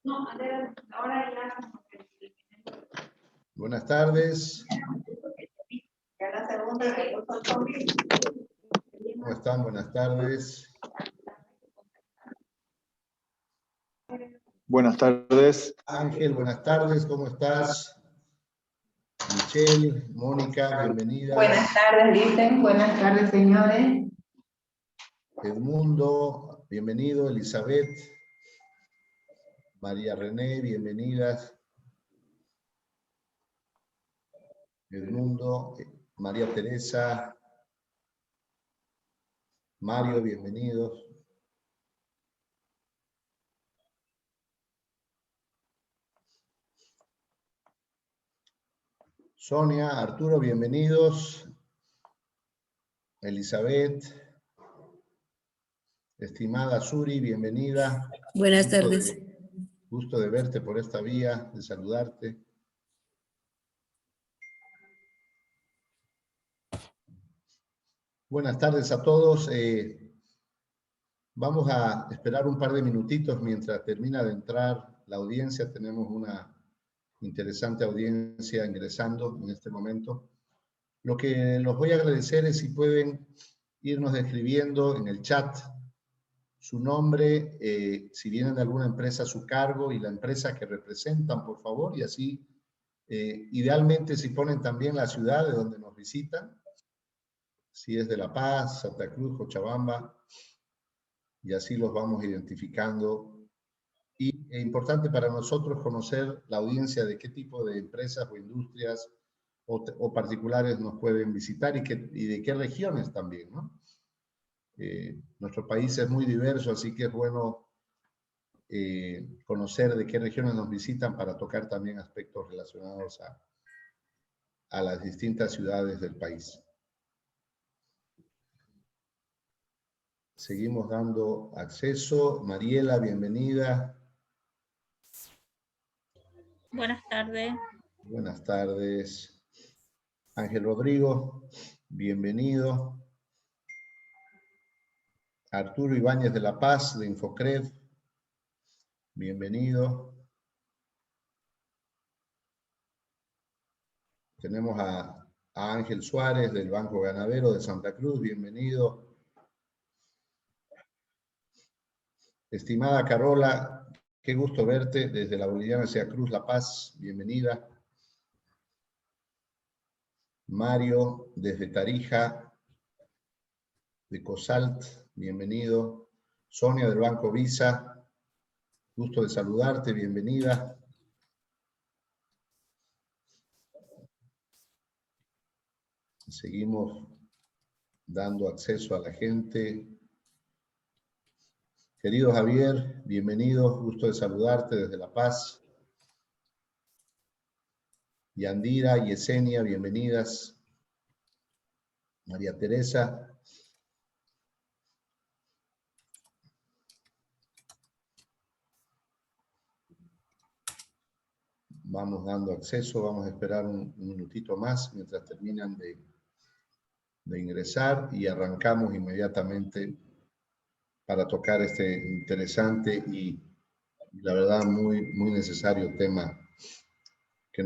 No, ahora ya. Buenas tardes. La segunda que yo soy. ¿Cómo están? Buenas tardes. Buenas tardes. Ángel, buenas tardes. ¿Cómo estás? Michelle, Mónica, bienvenidas. Buenas tardes, Listen. Buenas tardes, señores. Edmundo, bienvenido. Elizabeth, María René, bienvenidas. Edmundo, María Teresa, Mario, bienvenidos. Sonia, Arturo, bienvenidos. Elizabeth, estimada Suri, bienvenida. Buenas tardes. Gusto de verte por esta vía, de saludarte. Buenas tardes a todos. Vamos a esperar un par de minutitos mientras termina de entrar la audiencia. Tenemos una interesante audiencia ingresando en este momento. Lo que los voy a agradecer es si pueden irnos escribiendo en el chat su nombre, si vienen de alguna empresa, su cargo y la empresa que representan, por favor, y así, idealmente, si ponen también la ciudad de donde nos visitan, si es de La Paz, Santa Cruz, Cochabamba, y así los vamos identificando. Y es importante para nosotros conocer la audiencia de qué tipo de empresas o industrias o particulares nos pueden visitar y de qué regiones también, ¿no? Nuestro país es muy diverso, así que es bueno conocer de qué regiones nos visitan para tocar también aspectos relacionados a las distintas ciudades del país. Seguimos dando acceso. Mariela, bienvenida. Buenas tardes. Buenas tardes. Ángel Rodrigo, bienvenido. Arturo Ibáñez de La Paz, de Infocred, bienvenido. Tenemos a Ángel Suárez, del Banco Ganadero de Santa Cruz, bienvenido. Estimada Carola, qué gusto verte desde la Boliviana hacia Cruz La Paz, bienvenida. Mario, desde Tarija, de Cosalt, bienvenido. Sonia, del Banco Visa, gusto de saludarte, bienvenida. Seguimos dando acceso a la gente. Querido Javier, bienvenido, gusto de saludarte desde La Paz. Yandira, Yesenia, bienvenidas. María Teresa. Vamos dando acceso, vamos a esperar un minutito más mientras terminan de ingresar y arrancamos inmediatamente para tocar este interesante y la verdad muy necesario tema que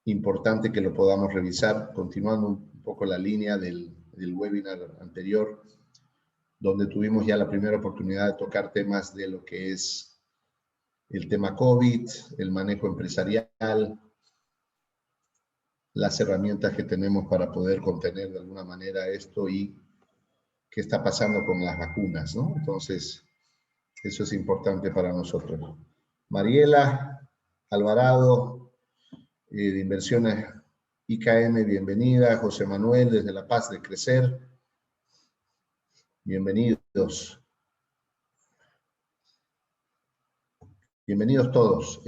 importante que lo podamos revisar, continuando un poco la línea del webinar anterior, donde tuvimos ya la primera oportunidad de tocar temas de lo que es el tema COVID, el manejo empresarial, las herramientas que tenemos para poder contener de alguna manera esto y qué está pasando con las vacunas, ¿no? Entonces, eso es importante para nosotros. Mariela Alvarado, de Inversiones IKM, bienvenida. José Manuel, desde La Paz de Crecer, bienvenidos. Bienvenidos todos.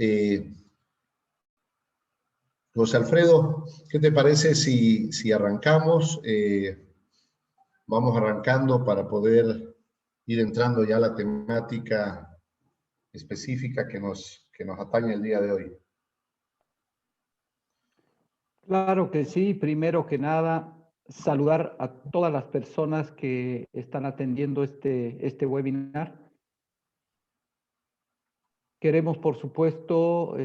José Alfredo, ¿qué te parece si arrancamos? Vamos arrancando para poder ir entrando ya a la temática específica que nos atañe el día de hoy. Claro que sí. Primero que nada, saludar a todas las personas que están atendiendo este webinar. queremos, por supuesto,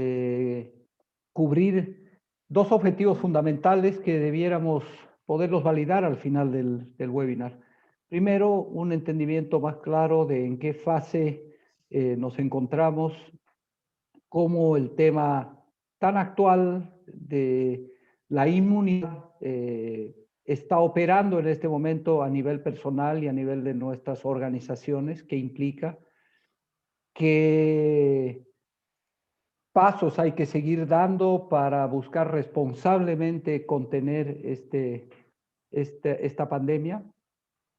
cubrir dos objetivos fundamentales que debiéramos poderlos validar al final del webinar. Primero, un entendimiento más claro de en qué fase nos encontramos, cómo el tema tan actual de la inmunidad está operando en este momento a nivel personal y a nivel de nuestras organizaciones, que implica qué pasos hay que seguir dando para buscar responsablemente contener esta pandemia.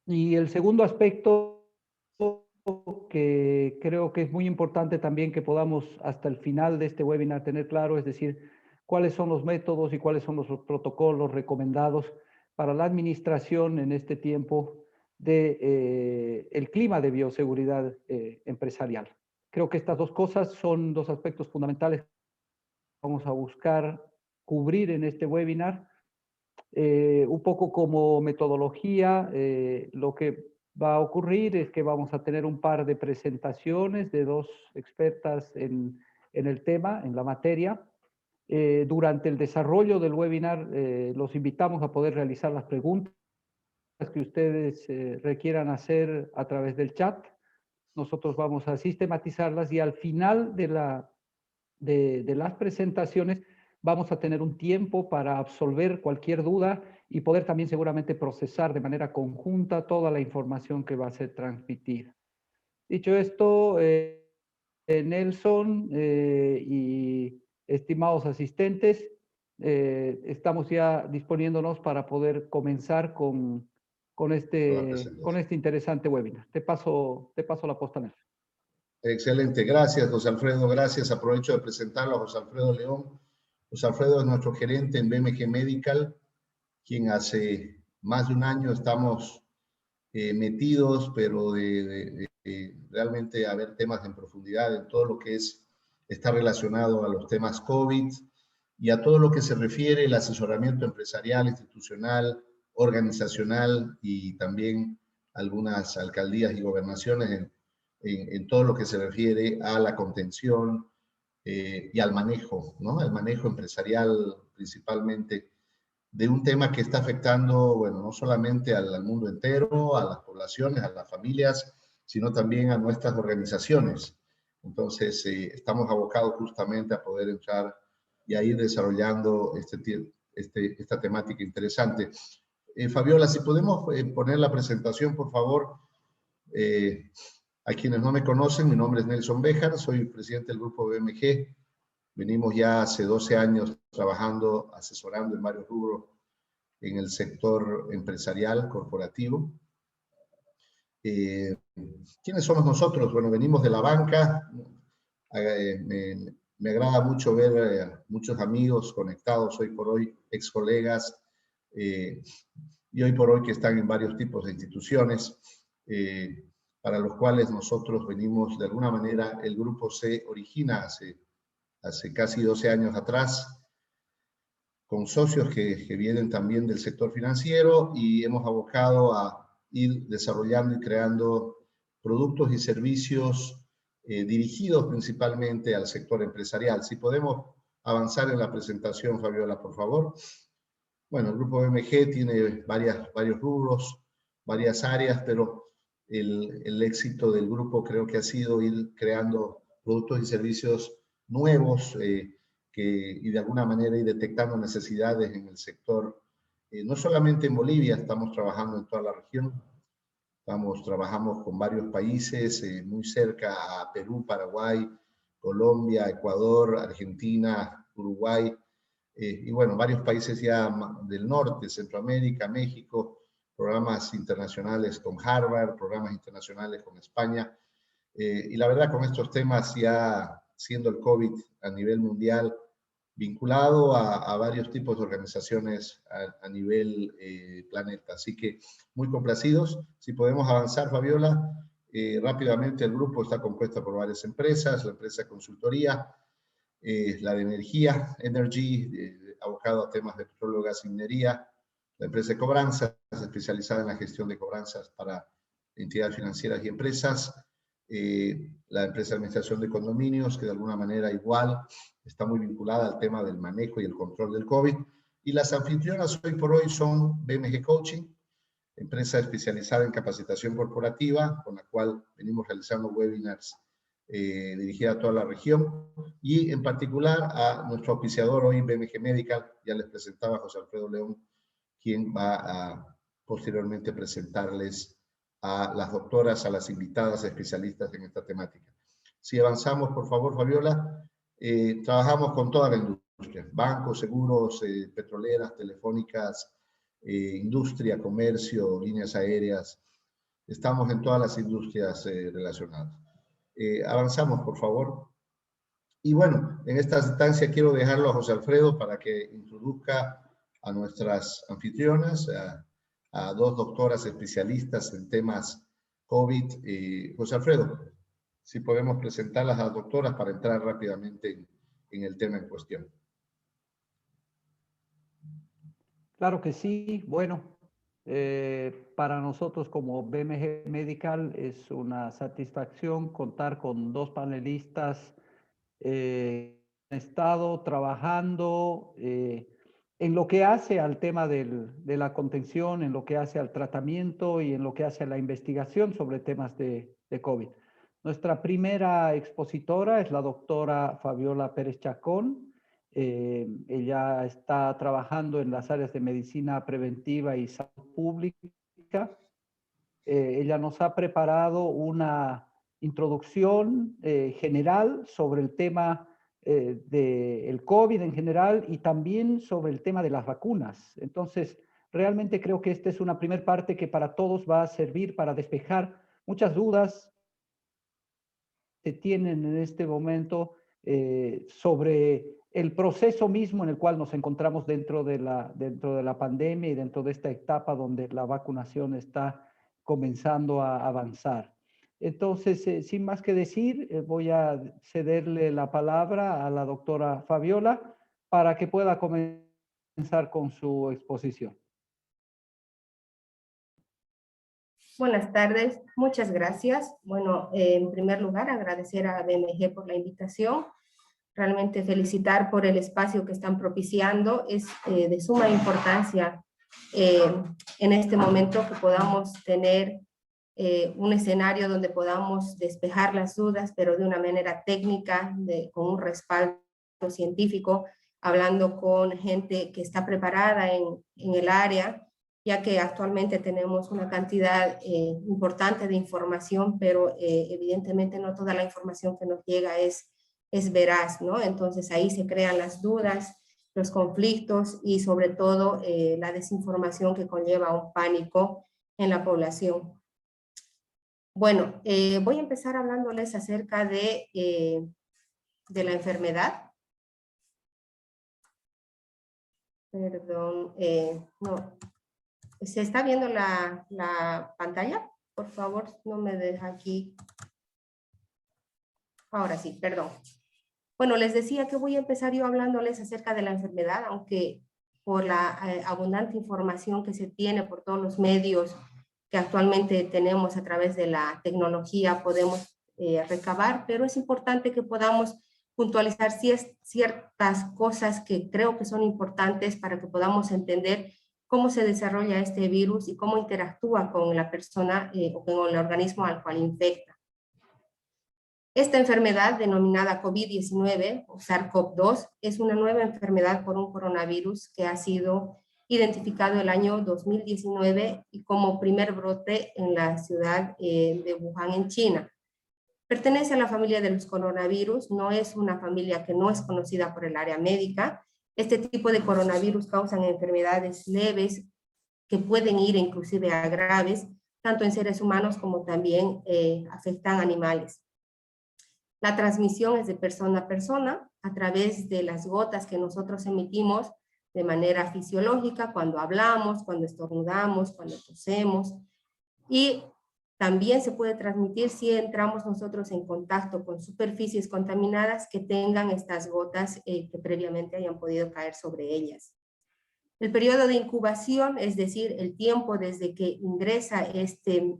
Y el segundo aspecto que creo que es muy importante también que podamos hasta el final de este webinar tener claro, es decir, cuáles son los métodos y cuáles son los protocolos recomendados para la administración en este tiempo de el clima de bioseguridad empresarial. Creo que estas dos cosas son dos aspectos fundamentales que vamos a buscar cubrir en este webinar. Un poco como metodología, lo que va a ocurrir es que vamos a tener un par de presentaciones de dos expertas en el tema, en la materia. Durante el desarrollo del webinar, los invitamos a poder realizar las preguntas que ustedes requieran hacer a través del chat. Nosotros vamos a sistematizarlas y al final de las presentaciones vamos a tener un tiempo para absolver cualquier duda y poder también seguramente procesar de manera conjunta toda la información que va a ser transmitida. Dicho esto, Nelson y estimados asistentes, estamos ya disponiéndonos para poder comenzar con este interesante webinar. Te paso la posta, Nelson. Excelente, gracias José Alfredo, gracias. Aprovecho de presentarlo a José Alfredo León. José Alfredo es nuestro gerente en BMG Medical, quien hace más de un año estamos metidos, pero de realmente a ver temas en profundidad en todo lo que está relacionado a los temas COVID y a todo lo que se refiere al asesoramiento empresarial, institucional, organizacional y también algunas alcaldías y gobernaciones en todo lo que se refiere a la contención y al manejo, ¿no? Al manejo empresarial principalmente de un tema que está afectando, bueno, no solamente al mundo entero, a las poblaciones, a las familias, sino también a nuestras organizaciones. Entonces, estamos abocados justamente a poder entrar y a ir desarrollando esta temática interesante. Fabiola, si podemos poner la presentación, por favor. A quienes no me conocen, mi nombre es Nelson Béjar, soy presidente del grupo BMG. Venimos ya hace 12 años trabajando, asesorando en varios rubros en el sector empresarial, corporativo. ¿Quiénes somos nosotros? Bueno, venimos de la banca. Me agrada mucho ver muchos amigos conectados hoy por hoy, ex colegas, y hoy por hoy que están en varios tipos de instituciones, para los cuales nosotros venimos, de alguna manera, el grupo se origina hace casi 12 años atrás, con socios que vienen también del sector financiero y hemos abocado a ir desarrollando y creando productos y servicios dirigidos principalmente al sector empresarial. Si podemos avanzar en la presentación, Fabiola, por favor. Bueno, el grupo BMG tiene varios rubros, varias áreas, pero el éxito del grupo creo que ha sido ir creando productos y servicios nuevos y de alguna manera ir detectando necesidades en el sector. No solamente en Bolivia, estamos trabajando en toda la región. Trabajamos con varios países muy cerca a Perú, Paraguay, Colombia, Ecuador, Argentina, Uruguay, y bueno, varios países ya del norte, Centroamérica, México, programas internacionales con Harvard, programas internacionales con España. Y la verdad, con estos temas ya siendo el COVID a nivel mundial, vinculado a varios tipos de organizaciones a nivel planeta. Así que muy complacidos. Si podemos avanzar, Fabiola, rápidamente el grupo está compuesto por varias empresas, la empresa de consultoría, la de energía, Energy, abocado a temas de petróleo, gas y minería, la empresa de cobranzas, especializada en la gestión de cobranzas para entidades financieras y empresas, la empresa de administración de condominios, que de alguna manera igual está muy vinculada al tema del manejo y el control del COVID. Y las anfitrionas hoy por hoy son BMG Coaching, empresa especializada en capacitación corporativa, con la cual venimos realizando webinars dirigida a toda la región, y en particular a nuestro auspiciador hoy, BMG Medical. Ya les presentaba a José Alfredo León, quien va a posteriormente presentarles a las doctoras, a las invitadas especialistas en esta temática. Si avanzamos, por favor, Fabiola. Trabajamos con toda la industria, bancos, seguros, petroleras, telefónicas, industria, comercio, líneas aéreas. Estamos en todas las industrias relacionadas. Avanzamos, por favor. Y bueno, en esta instancia quiero dejarlo a José Alfredo para que introduzca a nuestras anfitrionas, a dos doctoras especialistas en temas COVID. José Alfredo, si podemos presentarlas a las doctoras para entrar rápidamente en el tema en cuestión. Claro que sí. Bueno, para nosotros como BMG Medical es una satisfacción contar con dos panelistas que han estado trabajando en lo que hace al tema de la contención, en lo que hace al tratamiento y en lo que hace a la investigación sobre temas de COVID. Nuestra primera expositora es la doctora Fabiola Pérez Chacón. Ella está trabajando en las áreas de medicina preventiva y salud pública. Ella nos ha preparado una introducción general sobre el tema del COVID en general y también sobre el tema de las vacunas. Entonces, realmente creo que esta es una primera parte que para todos va a servir para despejar muchas dudas que tienen en este momento sobre el proceso mismo en el cual nos encontramos dentro de la pandemia y dentro de esta etapa donde la vacunación está comenzando a avanzar. Entonces, sin más que decir, voy a cederle la palabra a la doctora Fabiola para que pueda comenzar con su exposición. Buenas tardes, muchas gracias. Bueno, en primer lugar, agradecer a BMG por la invitación. Realmente felicitar por el espacio que están propiciando. Es de suma importancia en este momento que podamos tener un escenario donde podamos despejar las dudas, pero de una manera técnica, con un respaldo científico, hablando con gente que está preparada en el área, ya que actualmente tenemos una cantidad importante de información, pero evidentemente no toda la información que nos llega es veraz, ¿no? Entonces ahí se crean las dudas, los conflictos y sobre todo la desinformación que conlleva un pánico en la población. Bueno, voy a empezar hablándoles acerca de la enfermedad. Perdón, no. ¿Se está viendo la pantalla? Por favor, no me deja aquí. Ahora sí, perdón. Bueno, les decía que voy a empezar yo hablándoles acerca de la enfermedad, aunque por la abundante información que se tiene por todos los medios que actualmente tenemos a través de la tecnología podemos recabar, pero es importante que podamos puntualizar ciertas cosas que creo que son importantes para que podamos entender cómo se desarrolla este virus y cómo interactúa con la persona o con el organismo al cual infecta. Esta enfermedad denominada COVID-19 o SARS-CoV-2 es una nueva enfermedad por un coronavirus que ha sido identificado el año 2019 y como primer brote en la ciudad de Wuhan, en China. Pertenece a la familia de los coronavirus, no es una familia que no es conocida por el área médica. Este tipo de coronavirus causan enfermedades leves que pueden ir inclusive a graves, tanto en seres humanos como también afectan animales. La transmisión es de persona a persona a través de las gotas que nosotros emitimos de manera fisiológica cuando hablamos, cuando estornudamos, cuando tosemos. Y también se puede transmitir si entramos nosotros en contacto con superficies contaminadas que tengan estas gotas que previamente hayan podido caer sobre ellas. El periodo de incubación, es decir, el tiempo desde que ingresa este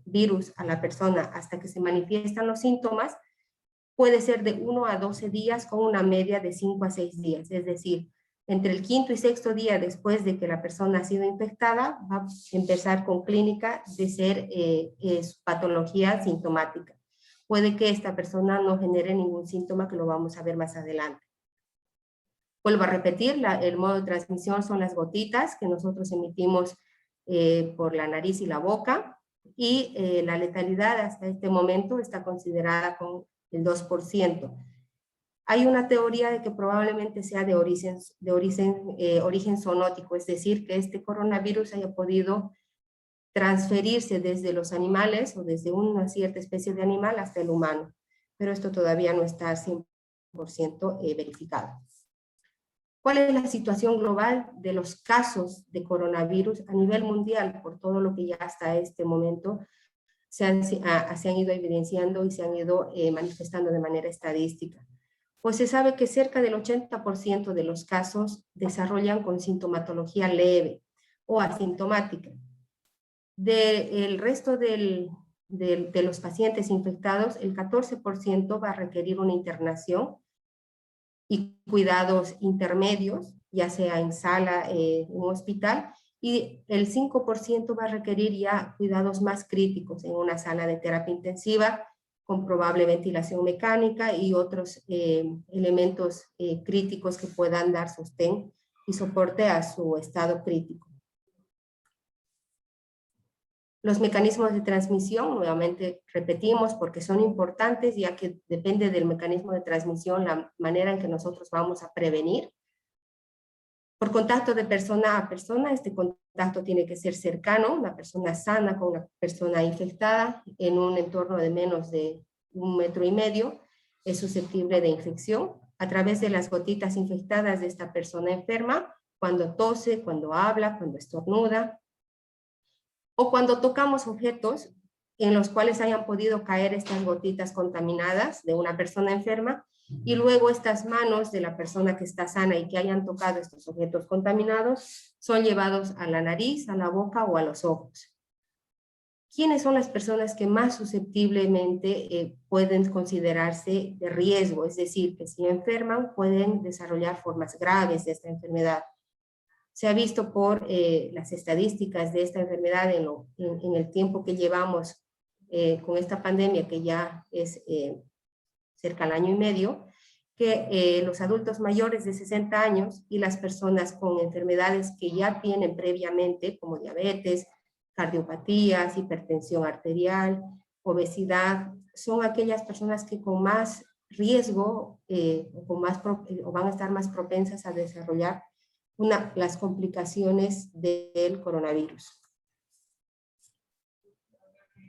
virus a la persona hasta que se manifiestan los síntomas, puede ser de 1 a 12 días con una media de 5 a 6 días. Es decir, entre el 5º y 6º día después de que la persona ha sido infectada, va a empezar con clínica de ser patología sintomática. Puede que esta persona no genere ningún síntoma, que lo vamos a ver más adelante. Vuelvo a repetir, el modo de transmisión son las gotitas que nosotros emitimos por la nariz y la boca, y la letalidad hasta este momento está considerada con el 2%. Hay una teoría de que probablemente sea de origen zoonótico, es decir, que este coronavirus haya podido transferirse desde los animales o desde una cierta especie de animal hasta el humano, pero esto todavía no está 100% verificado. ¿Cuál es la situación global de los casos de coronavirus a nivel mundial? Por todo lo que ya hasta este momento se han ido evidenciando y se han ido manifestando de manera estadística. Pues se sabe que cerca del 80% de los casos desarrollan con sintomatología leve o asintomática. Del resto de los pacientes infectados, el 14% va a requerir una internación y cuidados intermedios, ya sea en sala, en un hospital, y el 5% va a requerir ya cuidados más críticos en una sala de terapia intensiva con probable ventilación mecánica y otros elementos críticos que puedan dar sostén y soporte a su estado crítico. Los mecanismos de transmisión, nuevamente repetimos, porque son importantes, ya que depende del mecanismo de transmisión la manera en que nosotros vamos a prevenir. Por contacto de persona a persona, este contacto tiene que ser cercano, una persona sana con una persona infectada en un entorno de menos de 1,5 metros, es susceptible de infección a través de las gotitas infectadas de esta persona enferma, cuando tose, cuando habla, cuando estornuda, o cuando tocamos objetos en los cuales hayan podido caer estas gotitas contaminadas de una persona enferma, y luego estas manos de la persona que está sana y que hayan tocado estos objetos contaminados son llevados a la nariz, a la boca o a los ojos. ¿Quiénes son las personas que más susceptiblemente pueden considerarse de riesgo? Es decir, que si enferman pueden desarrollar formas graves de esta enfermedad. Se ha visto por las estadísticas de esta enfermedad en el tiempo que llevamos con esta pandemia, que ya es cerca al 1,5 años, que los adultos mayores de 60 años y las personas con enfermedades que ya tienen previamente, como diabetes, cardiopatías, hipertensión arterial, obesidad, son aquellas personas que con más riesgo o van a estar más propensas a desarrollar las complicaciones del coronavirus.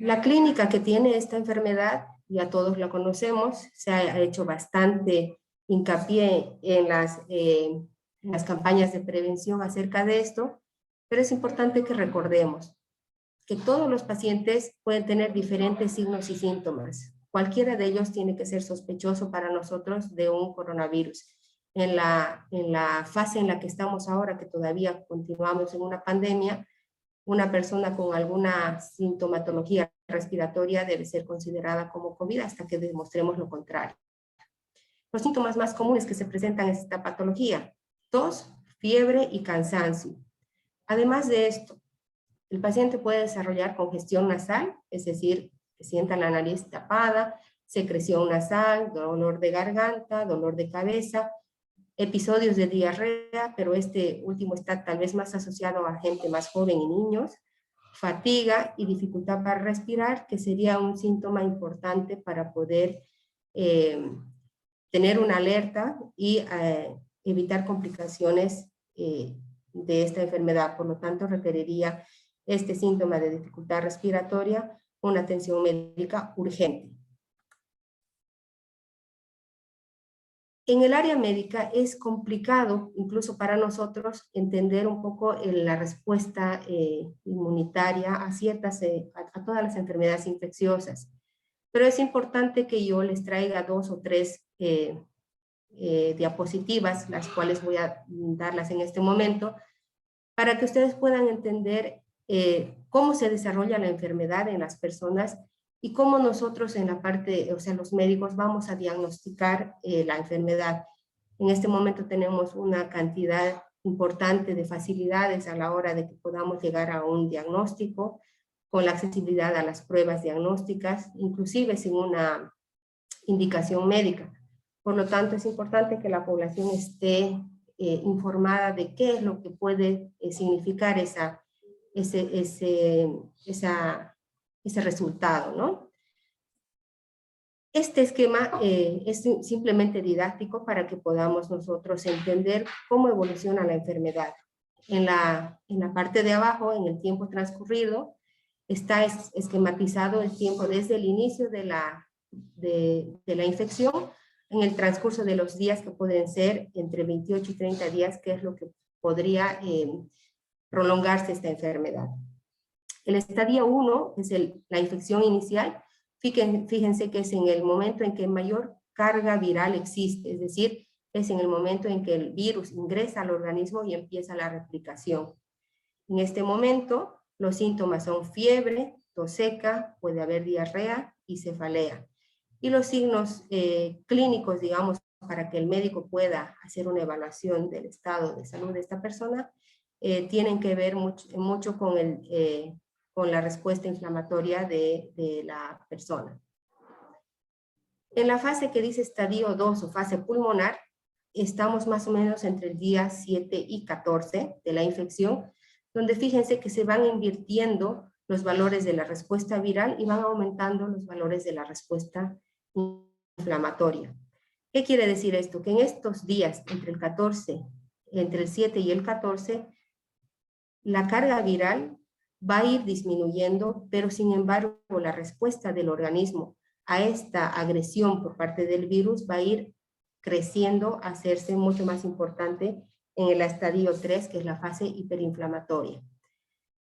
La clínica que tiene esta enfermedad, ya todos la conocemos, se ha hecho bastante hincapié en las campañas de prevención acerca de esto, pero es importante que recordemos que todos los pacientes pueden tener diferentes signos y síntomas. Cualquiera de ellos tiene que ser sospechoso para nosotros de un coronavirus. En la fase en la que estamos ahora, que todavía continuamos en una pandemia, una persona con alguna sintomatología respiratoria debe ser considerada como COVID hasta que demostremos lo contrario. Los síntomas más comunes que se presentan en esta patología: tos, fiebre y cansancio. Además de esto, el paciente puede desarrollar congestión nasal, es decir, que sienta la nariz tapada, secreción nasal, dolor de garganta, dolor de cabeza, episodios de diarrea, pero este último está tal vez más asociado a gente más joven y niños, fatiga y dificultad para respirar, que sería un síntoma importante para poder tener una alerta y evitar complicaciones de esta enfermedad. Por lo tanto, requeriría este síntoma de dificultad respiratoria una atención médica urgente. En el área médica es complicado, incluso para nosotros, entender un poco la respuesta inmunitaria a todas las enfermedades infecciosas. Pero es importante que yo les traiga 2 o 3 diapositivas, las cuales voy a darlas en este momento, para que ustedes puedan entender cómo se desarrolla la enfermedad en las personas y cómo nosotros en la parte, o sea, los médicos vamos a diagnosticar la enfermedad. En este momento tenemos una cantidad importante de facilidades a la hora de que podamos llegar a un diagnóstico, con la accesibilidad a las pruebas diagnósticas, inclusive sin una indicación médica. Por lo tanto, es importante que la población esté informada de qué es lo que puede significar ese resultado, ¿no? Este esquema es simplemente didáctico para que podamos nosotros entender cómo evoluciona la enfermedad. En la parte de abajo, en el tiempo transcurrido, está esquematizado el tiempo desde el inicio de la infección, en el transcurso de los días que pueden ser entre 28 y 30 días, que es lo que podría prolongarse esta enfermedad. El estadio 1 es la infección inicial. Fíjense que es en el momento en que mayor carga viral existe, es decir, es en el momento en que el virus ingresa al organismo y empieza la replicación. En este momento, los síntomas son fiebre, tos seca, puede haber diarrea y cefalea. Y los signos clínicos, digamos, para que el médico pueda hacer una evaluación del estado de salud de esta persona, tienen que ver mucho con la respuesta inflamatoria de la persona. En la fase que dice estadio 2 o fase pulmonar, estamos más o menos entre el día 7 y 14 de la infección, donde fíjense que se van invirtiendo los valores de la respuesta viral y van aumentando los valores de la respuesta inflamatoria. ¿Qué quiere decir esto? Que en estos días, entre el 7 y el 14, la carga viral va a ir disminuyendo, pero sin embargo la respuesta del organismo a esta agresión por parte del virus va a ir creciendo, a hacerse mucho más importante en el estadio 3, que es la fase hiperinflamatoria.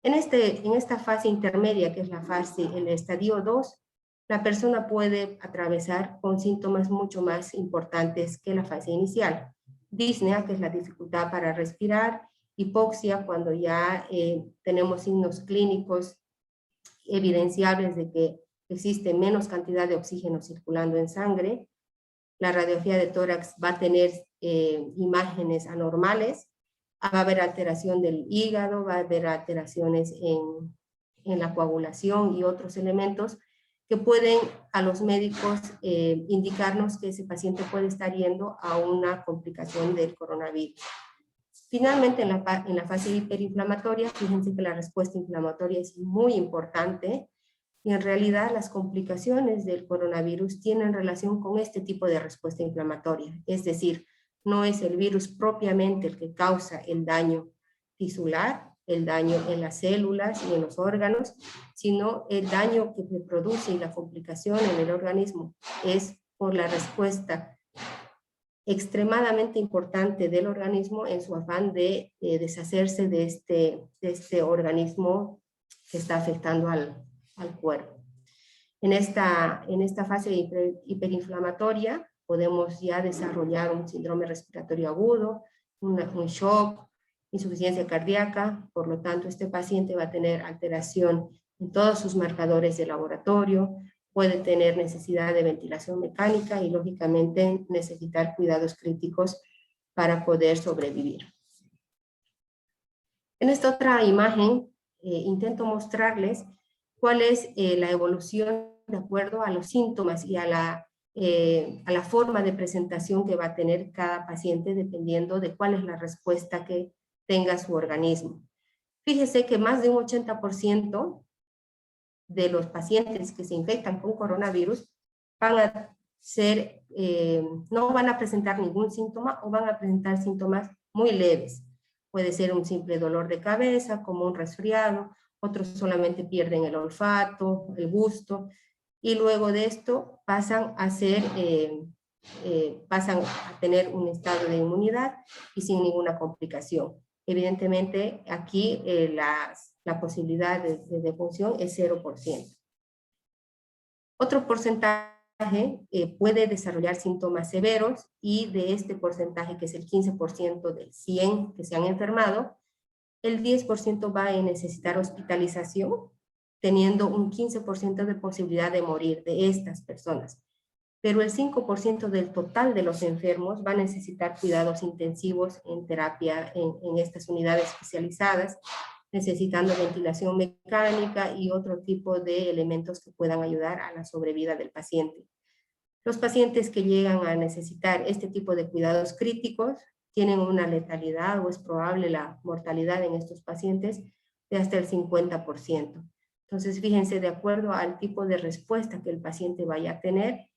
En esta fase intermedia, que es el estadio 2, la persona puede atravesar con síntomas mucho más importantes que la fase inicial. Disnea, que es la dificultad para respirar, hipoxia, cuando ya tenemos signos clínicos evidenciables de que existe menos cantidad de oxígeno circulando en sangre. La radiografía de tórax va a tener imágenes anormales, va a haber alteración del hígado, va a haber alteraciones en la coagulación y otros elementos que pueden a los médicos indicarnos que ese paciente puede estar yendo a una complicación del coronavirus. Finalmente, en la fase hiperinflamatoria, fíjense que la respuesta inflamatoria es muy importante y en realidad las complicaciones del coronavirus tienen relación con este tipo de respuesta inflamatoria. Es decir, no es el virus propiamente el que causa el daño tisular, el daño en las células y en los órganos, sino el daño que se produce y la complicación en el organismo es por la respuesta extremadamente importante del organismo en su afán de deshacerse de este organismo que está afectando al cuerpo. En esta fase hiperinflamatoria podemos ya desarrollar un síndrome respiratorio agudo, un shock, insuficiencia cardíaca. Por lo tanto, este paciente va a tener alteración en todos sus marcadores de laboratorio, puede tener necesidad de ventilación mecánica y lógicamente necesitar cuidados críticos para poder sobrevivir. En esta otra imagen intento mostrarles cuál es la evolución de acuerdo a los síntomas y a la forma de presentación que va a tener cada paciente dependiendo de cuál es la respuesta que tenga su organismo. Fíjese que más de un 80% de los pacientes que se infectan con coronavirus van a no van a presentar ningún síntoma o van a presentar síntomas muy leves. Puede ser un simple dolor de cabeza, como un resfriado, otros solamente pierden el olfato, el gusto, y luego de esto pasan a tener un estado de inmunidad y sin ninguna complicación. Evidentemente, aquí la posibilidad de defunción es 0%. Otro porcentaje puede desarrollar síntomas severos y de este porcentaje, que es el 15% del 100 que se han enfermado, el 10% va a necesitar hospitalización, teniendo un 15% de posibilidad de morir de estas personas. Pero el 5% del total de los enfermos va a necesitar cuidados intensivos en terapia en estas unidades especializadas, necesitando ventilación mecánica y otro tipo de elementos que puedan ayudar a la sobrevida del paciente. Los pacientes que llegan a necesitar este tipo de cuidados críticos tienen una letalidad o es probable la mortalidad en estos pacientes de hasta el 50%. Entonces, fíjense, de acuerdo al tipo de respuesta que el paciente vaya a tener,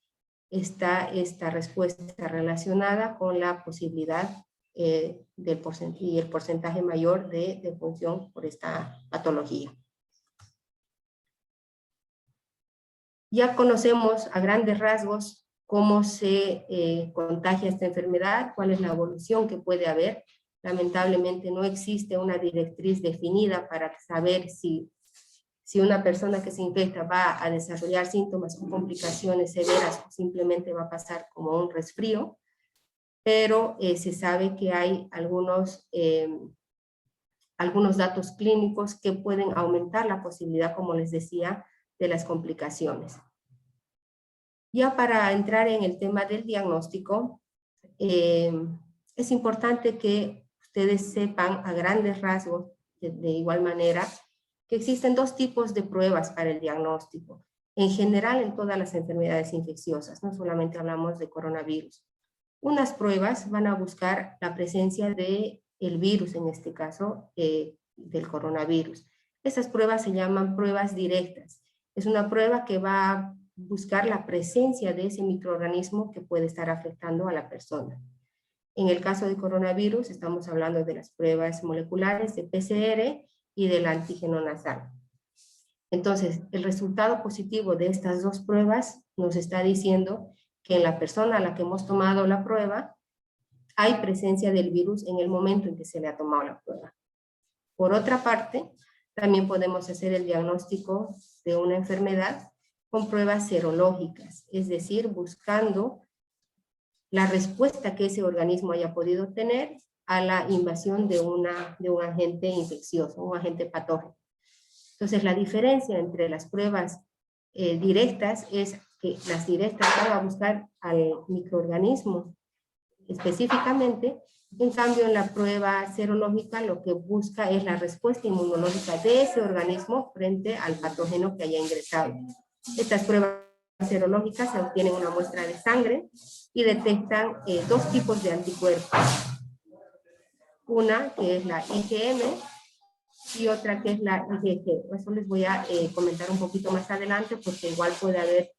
está esta respuesta relacionada con la posibilidad y el porcentaje mayor de defunción por esta patología. Ya conocemos a grandes rasgos cómo se contagia esta enfermedad, cuál es la evolución que puede haber. Lamentablemente no existe una directriz definida para saber si una persona que se infecta va a desarrollar síntomas o complicaciones severas o simplemente va a pasar como un resfrío, pero se sabe que hay algunos datos clínicos que pueden aumentar la posibilidad, como les decía, de las complicaciones. Ya para entrar en el tema del diagnóstico, es importante que ustedes sepan a grandes rasgos, de igual manera, que existen dos tipos de pruebas para el diagnóstico, en general en todas las enfermedades infecciosas, no solamente hablamos de coronavirus. Unas pruebas van a buscar la presencia del virus, en este caso, del coronavirus. Esas pruebas se llaman pruebas directas. Es una prueba que va a buscar la presencia de ese microorganismo que puede estar afectando a la persona. En el caso de coronavirus, estamos hablando de las pruebas moleculares de PCR y del antígeno nasal. Entonces, el resultado positivo de estas dos pruebas nos está diciendo que en la persona a la que hemos tomado la prueba hay presencia del virus en el momento en que se le ha tomado la prueba. Por otra parte, también podemos hacer el diagnóstico de una enfermedad con pruebas serológicas, es decir, buscando la respuesta que ese organismo haya podido tener a la invasión de un agente infeccioso, un agente patógeno. Entonces, la diferencia entre las pruebas directas es que las directas van a buscar al microorganismo específicamente. En cambio, en la prueba serológica lo que busca es la respuesta inmunológica de ese organismo frente al patógeno que haya ingresado. Estas pruebas serológicas se obtienen una muestra de sangre y detectan dos tipos de anticuerpos. Una que es la IgM y otra que es la IgG. Eso les voy a comentar un poquito más adelante porque igual puede haber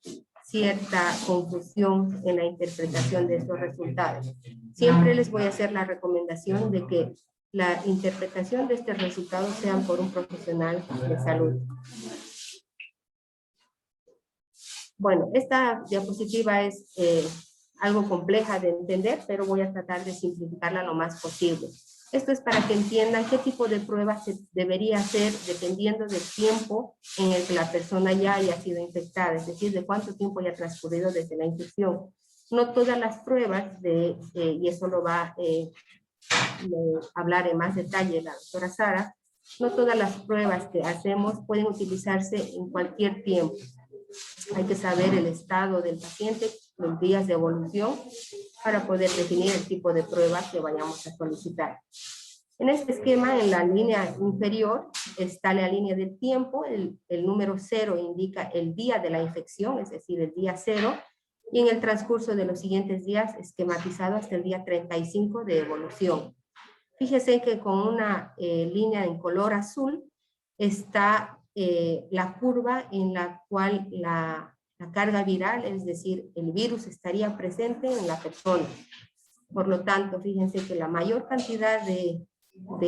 cierta confusión en la interpretación de estos resultados. Siempre les voy a hacer la recomendación de que la interpretación de estos resultados sean por un profesional de salud. Bueno, esta diapositiva es algo compleja de entender, pero voy a tratar de simplificarla lo más posible. Esto es para que entiendan qué tipo de pruebas se debería hacer dependiendo del tiempo en el que la persona ya haya sido infectada, es decir, de cuánto tiempo ya ha transcurrido desde la infección. No todas las pruebas, y eso lo va a hablar en más detalle la doctora Sara, no todas las pruebas que hacemos pueden utilizarse en cualquier tiempo. Hay que saber el estado del paciente, los días de evolución, para poder definir el tipo de prueba que vayamos a solicitar. En este esquema, en la línea inferior, está la línea del tiempo. El número 0 indica el día de la infección, es decir, el día 0, y en el transcurso de los siguientes días, esquematizado hasta el día 35 de evolución. Fíjese que con una línea en color azul está la curva en la cual la carga viral, es decir, el virus estaría presente en la persona. Por lo tanto, fíjense que la mayor cantidad de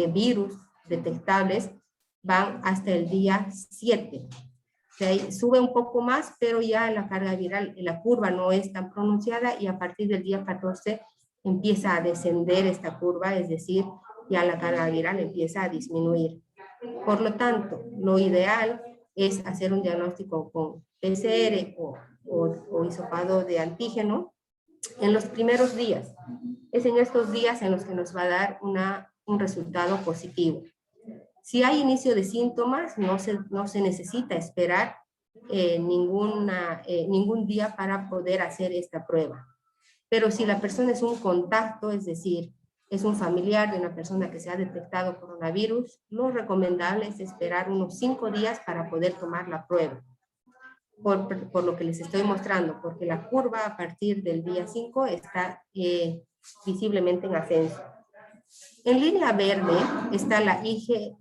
virus detectables van hasta el día 7. ¿Okay? Sube un poco más, pero ya la carga viral, la curva no es tan pronunciada y a partir del día 14 empieza a descender esta curva, es decir, ya la carga viral empieza a disminuir. Por lo tanto, lo ideal es hacer un diagnóstico con PCR o hisopado de antígeno en los primeros días. Es en estos días en los que nos va a dar un resultado positivo. Si hay inicio de síntomas, no se necesita esperar ningún día para poder hacer esta prueba. Pero si la persona es un contacto, es decir, es un familiar de una persona que se ha detectado coronavirus, lo recomendable es esperar unos 5 días para poder tomar la prueba. Por lo que les estoy mostrando, porque la curva a partir del día 5 está visiblemente en ascenso. En línea verde está la IgM.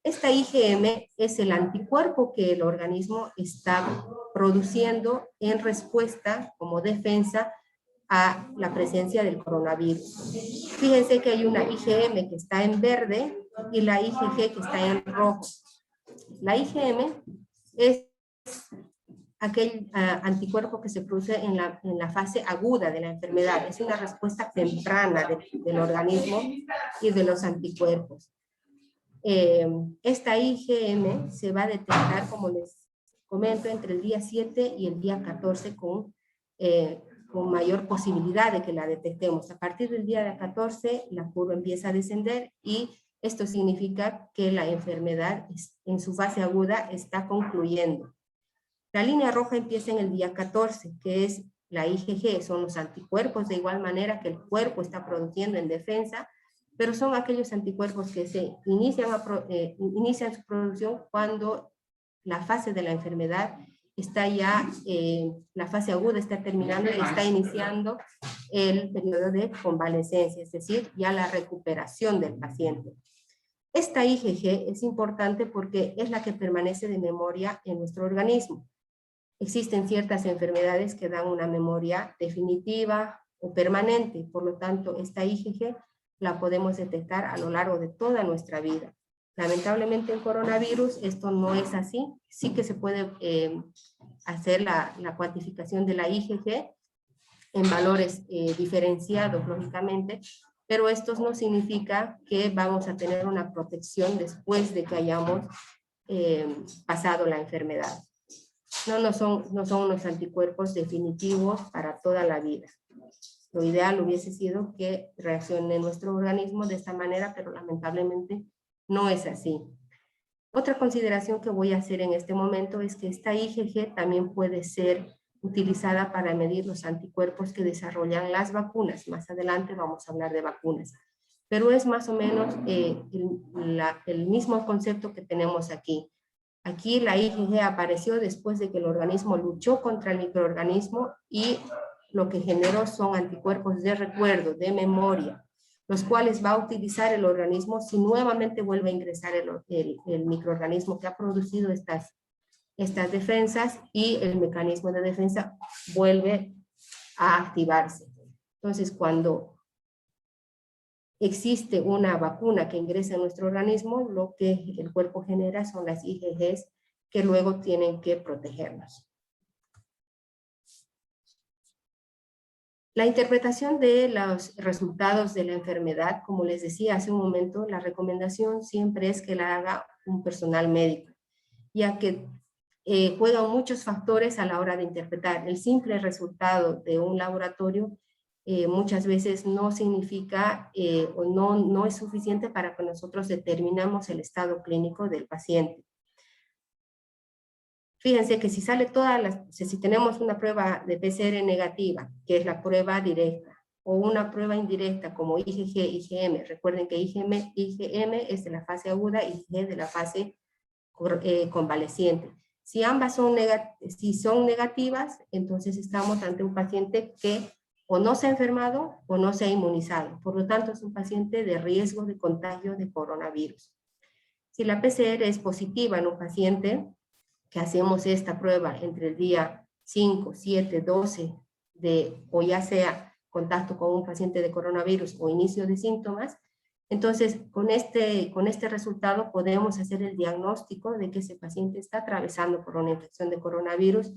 Esta IgM es el anticuerpo que el organismo está produciendo en respuesta como defensa a la presencia del coronavirus. Fíjense que hay una IgM que está en verde y la IgG que está en rojo. La IgM es aquel anticuerpo que se produce en la fase aguda de la enfermedad. Es una respuesta temprana del organismo y de los anticuerpos. Esta IgM se va a detectar, como les comento, entre el día 7 y el día 14 con mayor posibilidad de que la detectemos. A partir del día 14 la curva empieza a descender y esto significa que la enfermedad en su fase aguda está concluyendo. La línea roja empieza en el día 14, que es la IgG, son los anticuerpos de igual manera que el cuerpo está produciendo en defensa, pero son aquellos anticuerpos que se inician su producción cuando la fase de la enfermedad está ya, la fase aguda está terminando y está iniciando el periodo de convalecencia, es decir, ya la recuperación del paciente. Esta IgG es importante porque es la que permanece de memoria en nuestro organismo. Existen ciertas enfermedades que dan una memoria definitiva o permanente, por lo tanto, esta IgG la podemos detectar a lo largo de toda nuestra vida. Lamentablemente en coronavirus esto no es así. Sí que se puede hacer la cuantificación de la IgG en valores diferenciados, lógicamente, pero esto no significa que vamos a tener una protección después de que hayamos pasado la enfermedad. No son unos anticuerpos definitivos para toda la vida. Lo ideal hubiese sido que reaccione nuestro organismo de esta manera, pero lamentablemente no es así. Otra consideración que voy a hacer en este momento es que esta IgG también puede ser utilizada para medir los anticuerpos que desarrollan las vacunas. Más adelante vamos a hablar de vacunas. Pero es más o menos el mismo concepto que tenemos aquí. Aquí la IgG apareció después de que el organismo luchó contra el microorganismo y lo que generó son anticuerpos de recuerdo, de memoria, los cuales va a utilizar el organismo si nuevamente vuelve a ingresar el microorganismo que ha producido estas defensas y el mecanismo de defensa vuelve a activarse. Entonces, cuando existe una vacuna que ingresa en nuestro organismo, lo que el cuerpo genera son las IgGs que luego tienen que protegernos. La interpretación de los resultados de la enfermedad, como les decía hace un momento, la recomendación siempre es que la haga un personal médico, ya que juegan muchos factores a la hora de interpretar. El simple resultado de un laboratorio muchas veces no significa o no es suficiente para que nosotros determinamos el estado clínico del paciente. Fíjense que si sale si tenemos una prueba de PCR negativa, que es la prueba directa, o una prueba indirecta como IgG, IgM, recuerden que IgM es de la fase aguda y IgG de la fase convaleciente. Si ambas son negativas, entonces estamos ante un paciente que o no se ha enfermado o no se ha inmunizado. Por lo tanto, es un paciente de riesgo de contagio de coronavirus. Si la PCR es positiva en un paciente, que hacemos esta prueba entre el día 5, 7, 12, o ya sea contacto con un paciente de coronavirus o inicio de síntomas, entonces con este resultado podemos hacer el diagnóstico de que ese paciente está atravesando por una infección de coronavirus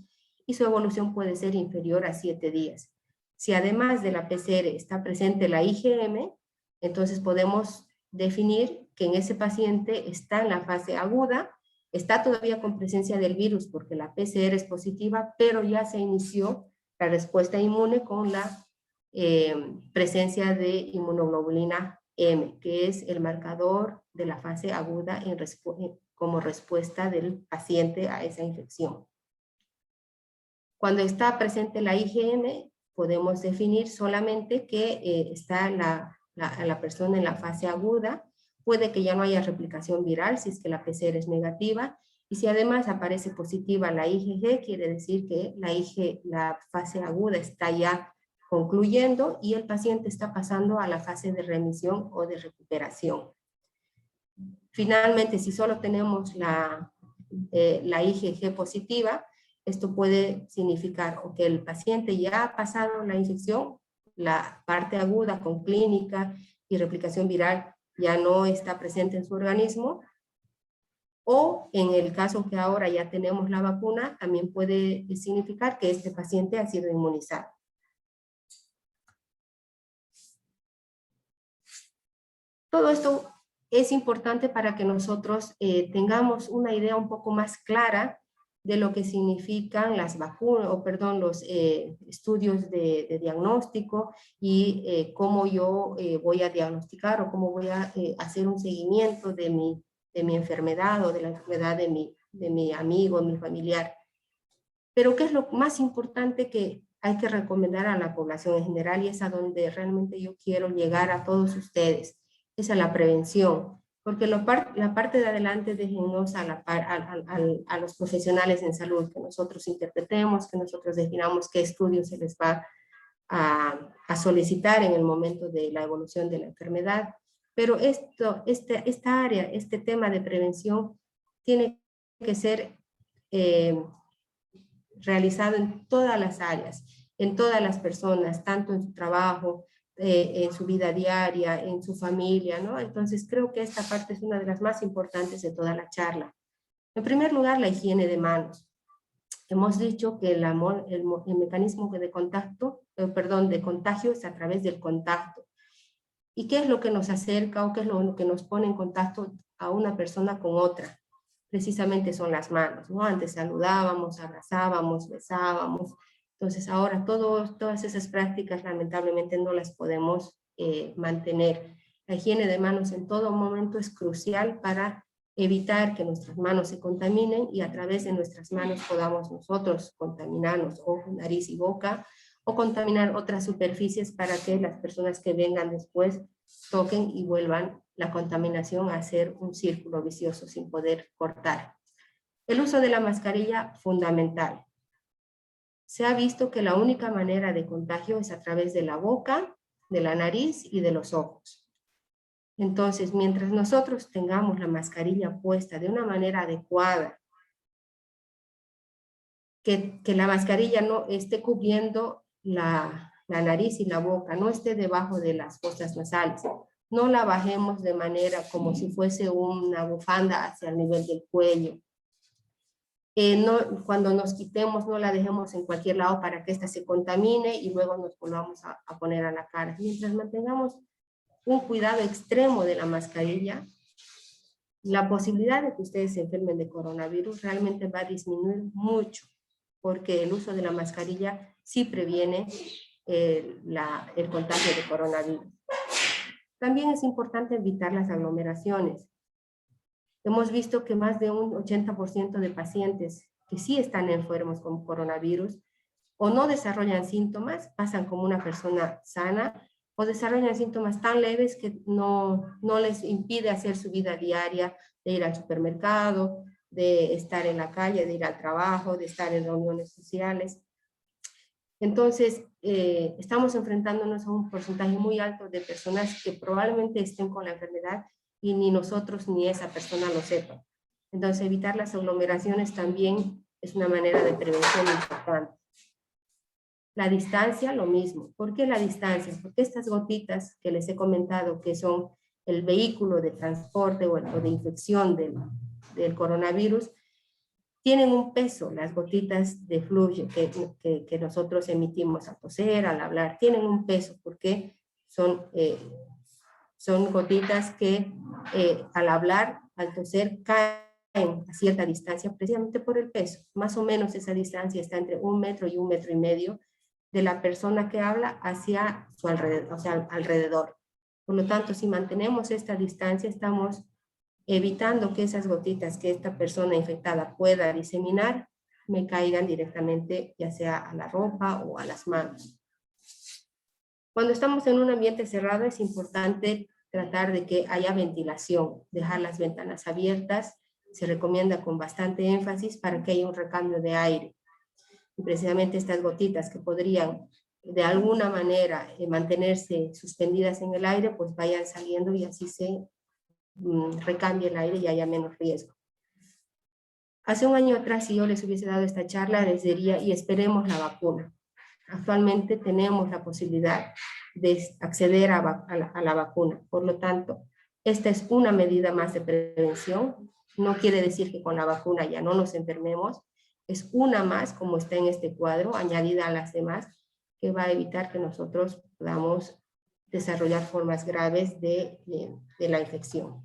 y su evolución puede ser inferior a 7 días. Si además de la PCR está presente la IgM, entonces podemos definir que en ese paciente está en la fase aguda, está todavía con presencia del virus porque la PCR es positiva, pero ya se inició la respuesta inmune con la presencia de inmunoglobulina M, que es el marcador de la fase aguda como respuesta del paciente a esa infección. Cuando está presente la IgM, podemos definir solamente que está la persona en la fase aguda. Puede que ya no haya replicación viral si es que la PCR es negativa. Y si además aparece positiva la IgG, quiere decir que la fase aguda está ya concluyendo y el paciente está pasando a la fase de remisión o de recuperación. Finalmente, si solo tenemos la IgG positiva, esto puede significar o que el paciente ya ha pasado la infección, la parte aguda con clínica y replicación viral ya no está presente en su organismo, o en el caso que ahora ya tenemos la vacuna, también puede significar que este paciente ha sido inmunizado. Todo esto es importante para que nosotros tengamos una idea un poco más clara de lo que significan las vacunas, los estudios de diagnóstico y cómo yo voy a diagnosticar o cómo voy a hacer un seguimiento de mi enfermedad o de la enfermedad de mi amigo, mi familiar. Pero ¿qué es lo más importante que hay que recomendar a la población en general? Y es a donde realmente yo quiero llegar a todos ustedes. Es a la prevención, porque la parte de adelante déjennos a los profesionales en salud, que nosotros interpretemos, que nosotros definamos qué estudios se les va a solicitar en el momento de la evolución de la enfermedad. Pero esta área, este tema de prevención, tiene que ser realizado en todas las áreas, en todas las personas, tanto en su trabajo, en su vida diaria, en su familia, ¿no? Entonces creo que esta parte es una de las más importantes de toda la charla. En primer lugar, la higiene de manos. Hemos dicho que el mecanismo de contagio es a través del contacto. ¿Y qué es lo que nos acerca o qué es lo que nos pone en contacto a una persona con otra? Precisamente son las manos, ¿no? Antes saludábamos, abrazábamos, besábamos. Entonces ahora todas esas prácticas lamentablemente no las podemos mantener. La higiene de manos en todo momento es crucial para evitar que nuestras manos se contaminen y a través de nuestras manos podamos nosotros contaminarnos ojo, nariz y boca, o contaminar otras superficies para que las personas que vengan después toquen y vuelvan la contaminación a ser un círculo vicioso sin poder cortar. El uso de la mascarilla, fundamental. Se ha visto que la única manera de contagio es a través de la boca, de la nariz y de los ojos. Entonces, mientras nosotros tengamos la mascarilla puesta de una manera adecuada, que la mascarilla no esté cubriendo la nariz y la boca, no esté debajo de las fosas nasales, no la bajemos de manera como si fuese una bufanda hacia el nivel del cuello. Cuando nos quitemos, no la dejemos en cualquier lado para que ésta se contamine y luego nos volvamos a poner a la cara. Mientras mantengamos un cuidado extremo de la mascarilla, la posibilidad de que ustedes se enfermen de coronavirus realmente va a disminuir mucho, porque el uso de la mascarilla sí previene el contagio de coronavirus. También es importante evitar las aglomeraciones. Hemos visto que más de un 80% de pacientes que sí están enfermos con coronavirus o no desarrollan síntomas, pasan como una persona sana, o desarrollan síntomas tan leves que no les impide hacer su vida diaria, de ir al supermercado, de estar en la calle, de ir al trabajo, de estar en reuniones sociales. Entonces, estamos enfrentándonos a un porcentaje muy alto de personas que probablemente estén con la enfermedad y ni nosotros ni esa persona lo sepan. Entonces, evitar las aglomeraciones también es una manera de prevención importante. La distancia, lo mismo. ¿Por qué la distancia? Porque estas gotitas que les he comentado, que son el vehículo de transporte o de infección del coronavirus, tienen un peso. Las gotitas de flujo que nosotros emitimos al toser, al hablar, tienen un peso porque son gotitas que al hablar, al toser, caen a cierta distancia precisamente por el peso. Más o menos esa distancia está entre 1 metro y 1,5 metros de la persona que habla hacia su alrededor, o sea, alrededor. Por lo tanto, si mantenemos esta distancia, estamos evitando que esas gotitas que esta persona infectada pueda diseminar me caigan directamente, ya sea a la ropa o a las manos. Cuando estamos en un ambiente cerrado es importante tratar de que haya ventilación, dejar las ventanas abiertas, se recomienda con bastante énfasis para que haya un recambio de aire. Y precisamente estas gotitas que podrían de alguna manera mantenerse suspendidas en el aire, pues vayan saliendo y así se recambie el aire y haya menos riesgo. Hace un año atrás, si yo les hubiese dado esta charla, les diría, y esperemos la vacuna. Actualmente tenemos la posibilidad de acceder a la vacuna. Por lo tanto, esta es una medida más de prevención. No quiere decir que con la vacuna ya no nos enfermemos. Es una más, como está en este cuadro, añadida a las demás, que va a evitar que nosotros podamos desarrollar formas graves de la infección.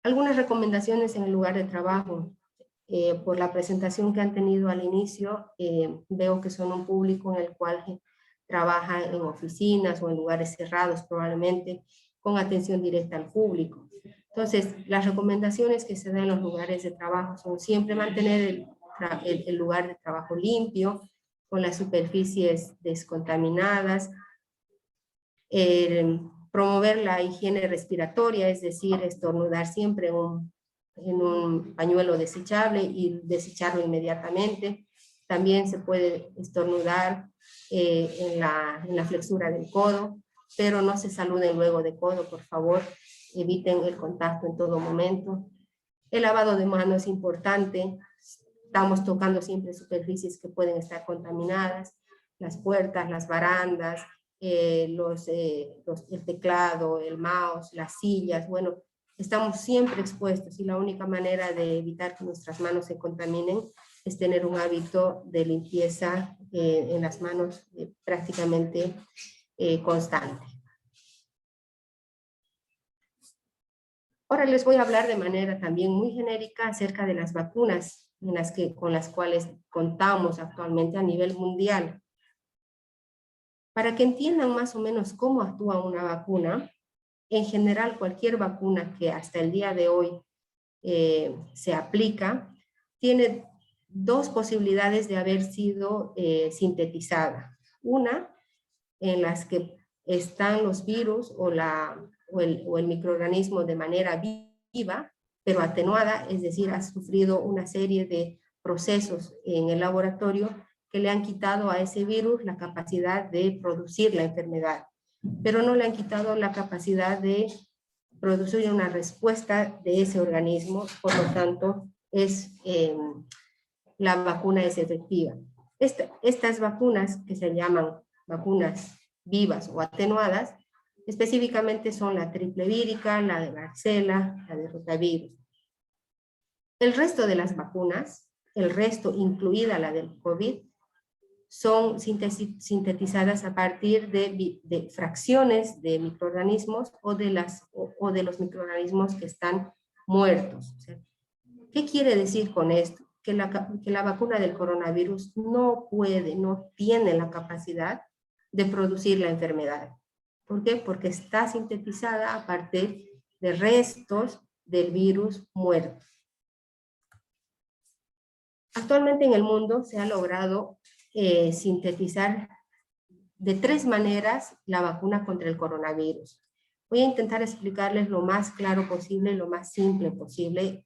Algunas recomendaciones en el lugar de trabajo. Por la presentación que han tenido al inicio, veo que son un público en el cual trabaja en oficinas o en lugares cerrados probablemente, con atención directa al público. Entonces, las recomendaciones que se dan en los lugares de trabajo son siempre mantener el lugar de trabajo limpio, con las superficies descontaminadas, promover la higiene respiratoria, es decir, estornudar siempre en un pañuelo desechable y desecharlo inmediatamente. También se puede estornudar en la flexura del codo, pero no se saluden luego de codo, por favor, eviten el contacto en todo momento. El lavado de manos es importante, estamos tocando siempre superficies que pueden estar contaminadas, las puertas, las barandas, el teclado, el mouse, las sillas, bueno, estamos siempre expuestos y la única manera de evitar que nuestras manos se contaminen es tener un hábito de limpieza en las manos prácticamente constante. Ahora les voy a hablar de manera también muy genérica acerca de las vacunas con las cuales contamos actualmente a nivel mundial. Para que entiendan más o menos cómo actúa una vacuna, en general cualquier vacuna que hasta el día de hoy se aplica, tiene dos posibilidades de haber sido sintetizada. Una, en las que están los virus o el microorganismo de manera viva, pero atenuada, es decir, ha sufrido una serie de procesos en el laboratorio que le han quitado a ese virus la capacidad de producir la enfermedad, pero no le han quitado la capacidad de producir una respuesta de ese organismo, por lo tanto, la vacuna es efectiva. Estas vacunas, que se llaman vacunas vivas o atenuadas, específicamente son la triple vírica, la de varicela, la de rotavirus. El resto de las vacunas, el resto incluida la del COVID, son sintetizadas a partir de fracciones de microorganismos o de los microorganismos que están muertos. ¿Qué quiere decir con esto? Que la vacuna del coronavirus no tiene la capacidad de producir la enfermedad. ¿Por qué? Porque está sintetizada a partir de restos del virus muerto. Actualmente en el mundo se ha logrado sintetizar de 3 maneras la vacuna contra el coronavirus. Voy a intentar explicarles lo más claro posible, lo más simple posible,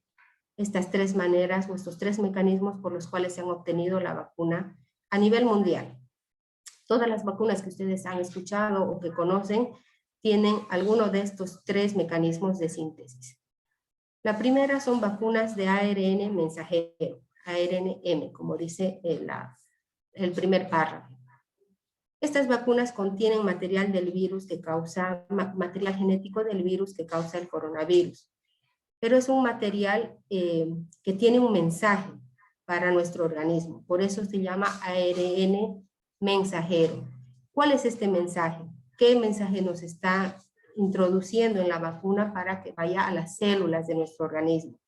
estas 3 maneras o estos 3 mecanismos por los cuales se han obtenido la vacuna a nivel mundial. Todas las vacunas que ustedes han escuchado o que conocen tienen alguno de estos 3 mecanismos de síntesis. La primera son vacunas de ARN mensajero, ARNM, como dice el primer párrafo. Estas vacunas contienen material del virus que causa, material genético del virus que causa el coronavirus. Pero es un material que tiene un mensaje para nuestro organismo. Por eso se llama ARN mensajero. ¿Cuál es este mensaje? ¿Qué mensaje nos está introduciendo en la vacuna para que vaya a las células de nuestro organismo?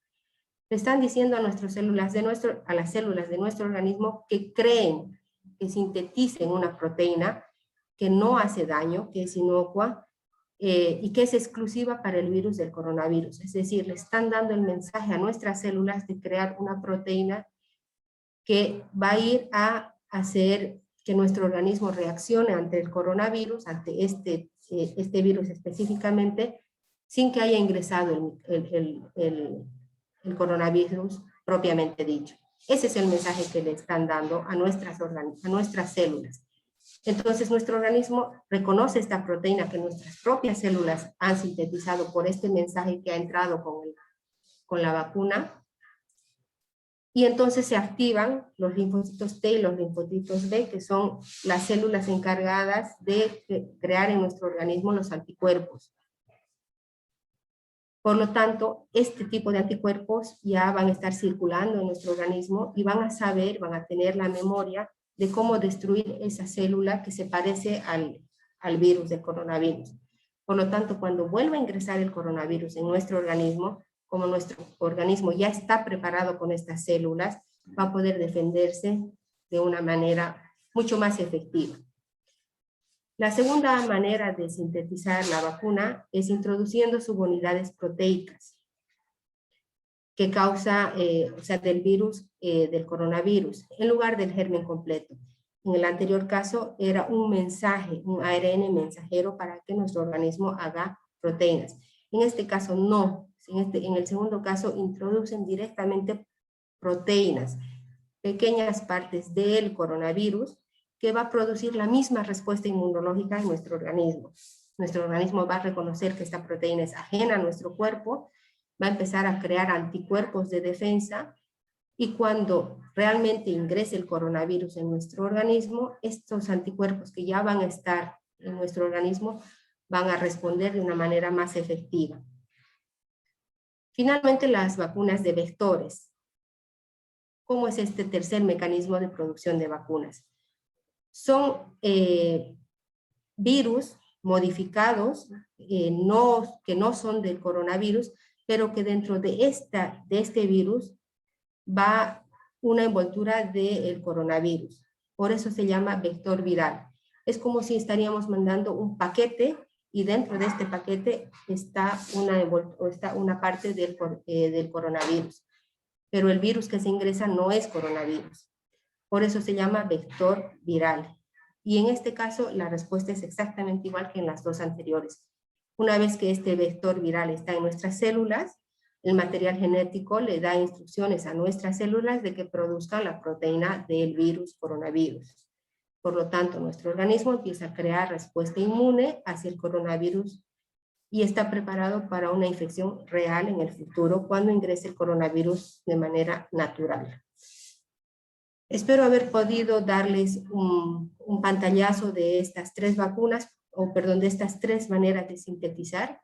Le están diciendo a las células de nuestro organismo que creen, que sinteticen una proteína que no hace daño, que es inocua, y que es exclusiva para el virus del coronavirus. Es decir, le están dando el mensaje a nuestras células de crear una proteína que va a ir a hacer que nuestro organismo reaccione ante el coronavirus, ante este virus específicamente, sin que haya ingresado el coronavirus propiamente dicho. Ese es el mensaje que le están dando a nuestras células. Entonces, nuestro organismo reconoce esta proteína que nuestras propias células han sintetizado por este mensaje que ha entrado con la vacuna, y entonces se activan los linfocitos T y los linfocitos B, que son las células encargadas de crear en nuestro organismo los anticuerpos. Por lo tanto, este tipo de anticuerpos ya van a estar circulando en nuestro organismo y van a tener la memoria de cómo destruir esa célula que se parece al virus del coronavirus. Por lo tanto, cuando vuelva a ingresar el coronavirus en nuestro organismo, como nuestro organismo ya está preparado con estas células, va a poder defenderse de una manera mucho más efectiva. La segunda manera de sintetizar la vacuna es introduciendo subunidades proteicas que causa, del virus, del coronavirus, en lugar del germen completo. En el anterior caso era un mensaje, un ARN mensajero para que nuestro organismo haga proteínas. En este caso no. En el segundo caso introducen directamente proteínas, pequeñas partes del coronavirus, que va a producir la misma respuesta inmunológica en nuestro organismo. Nuestro organismo va a reconocer que esta proteína es ajena a nuestro cuerpo, va a empezar a crear anticuerpos de defensa, y cuando realmente ingrese el coronavirus en nuestro organismo, estos anticuerpos que ya van a estar en nuestro organismo van a responder de una manera más efectiva. Finalmente, las vacunas de vectores. ¿Cómo es este tercer mecanismo de producción de vacunas? Son virus modificados que no son del coronavirus, pero que dentro de este virus va una envoltura del coronavirus. Por eso se llama vector viral. Es como si estaríamos mandando un paquete y dentro de este paquete está una parte del coronavirus. Pero el virus que se ingresa no es coronavirus. Por eso se llama vector viral. Y en este caso la respuesta es exactamente igual que en las dos anteriores. Una vez que este vector viral está en nuestras células, el material genético le da instrucciones a nuestras células de que produzcan la proteína del virus coronavirus. Por lo tanto, nuestro organismo empieza a crear respuesta inmune hacia el coronavirus y está preparado para una infección real en el futuro cuando ingrese el coronavirus de manera natural. Espero haber podido darles un pantallazo de estas tres vacunas, de estas tres maneras de sintetizar.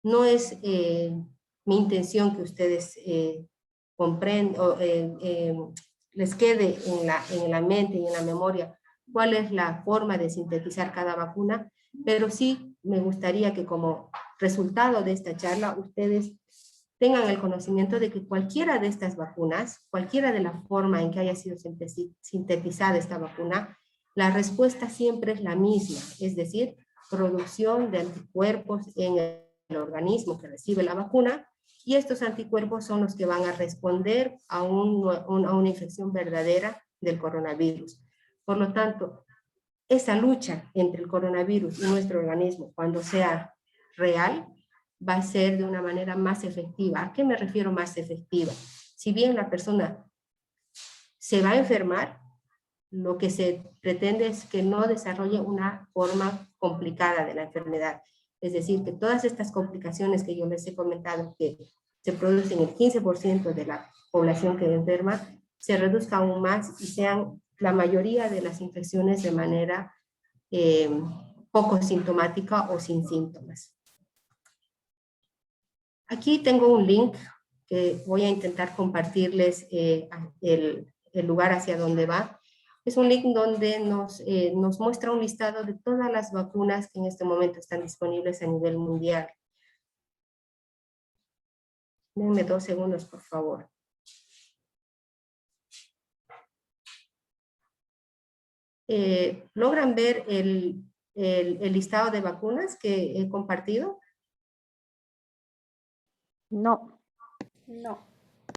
No es mi intención que ustedes comprendan les quede en la mente y en la memoria cuál es la forma de sintetizar cada vacuna, pero sí me gustaría que como resultado de esta charla ustedes tengan el conocimiento de que cualquiera de estas vacunas, cualquiera de la forma en que haya sido sintetizada esta vacuna, la respuesta siempre es la misma, es decir, producción de anticuerpos en el organismo que recibe la vacuna, y estos anticuerpos son los que van a responder a una infección verdadera del coronavirus. Por lo tanto, esa lucha entre el coronavirus y nuestro organismo, cuando sea real, va a ser de una manera más efectiva. ¿A qué me refiero más efectiva? Si bien la persona se va a enfermar, lo que se pretende es que no desarrolle una forma complicada de la enfermedad. Es decir, que todas estas complicaciones que yo les he comentado que se producen en el 15% de la población que enferma, se reduzca aún más y sean la mayoría de las infecciones de manera poco sintomática o sin síntomas. Aquí tengo un link que voy a intentar compartirles el lugar hacia donde va. Es un link donde nos muestra un listado de todas las vacunas que en este momento están disponibles a nivel mundial. Denme 2 segundos, por favor. Logran ver el listado de vacunas que he compartido? No. No.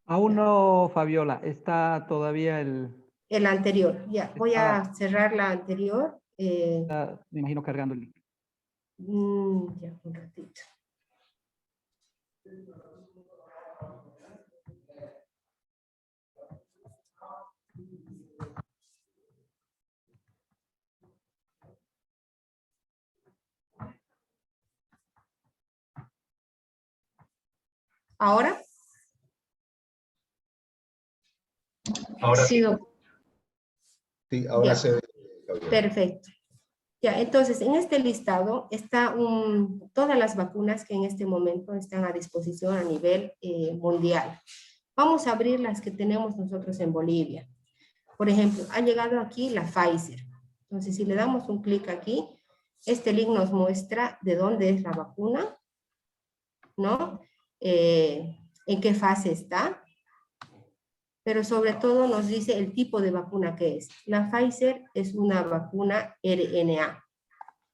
Aún no, Fabiola, está todavía El anterior, ya. Voy Está- a cerrar la anterior. me imagino, cargando el link. Ya, un ratito. ¿Ahora? Ahora Sí, sí, ahora Ya. se ve, Fabiola. perfecto. Ya, entonces, en este listado está todas las vacunas que en este momento están a disposición a nivel mundial. Vamos a abrir las que tenemos nosotros en Bolivia. Por ejemplo, ha llegado aquí la Pfizer. Entonces, si le damos un clic aquí, este link nos muestra de dónde es la vacuna, ¿no? En qué fase está, pero sobre todo nos dice el tipo de vacuna que es. La Pfizer es una vacuna RNA,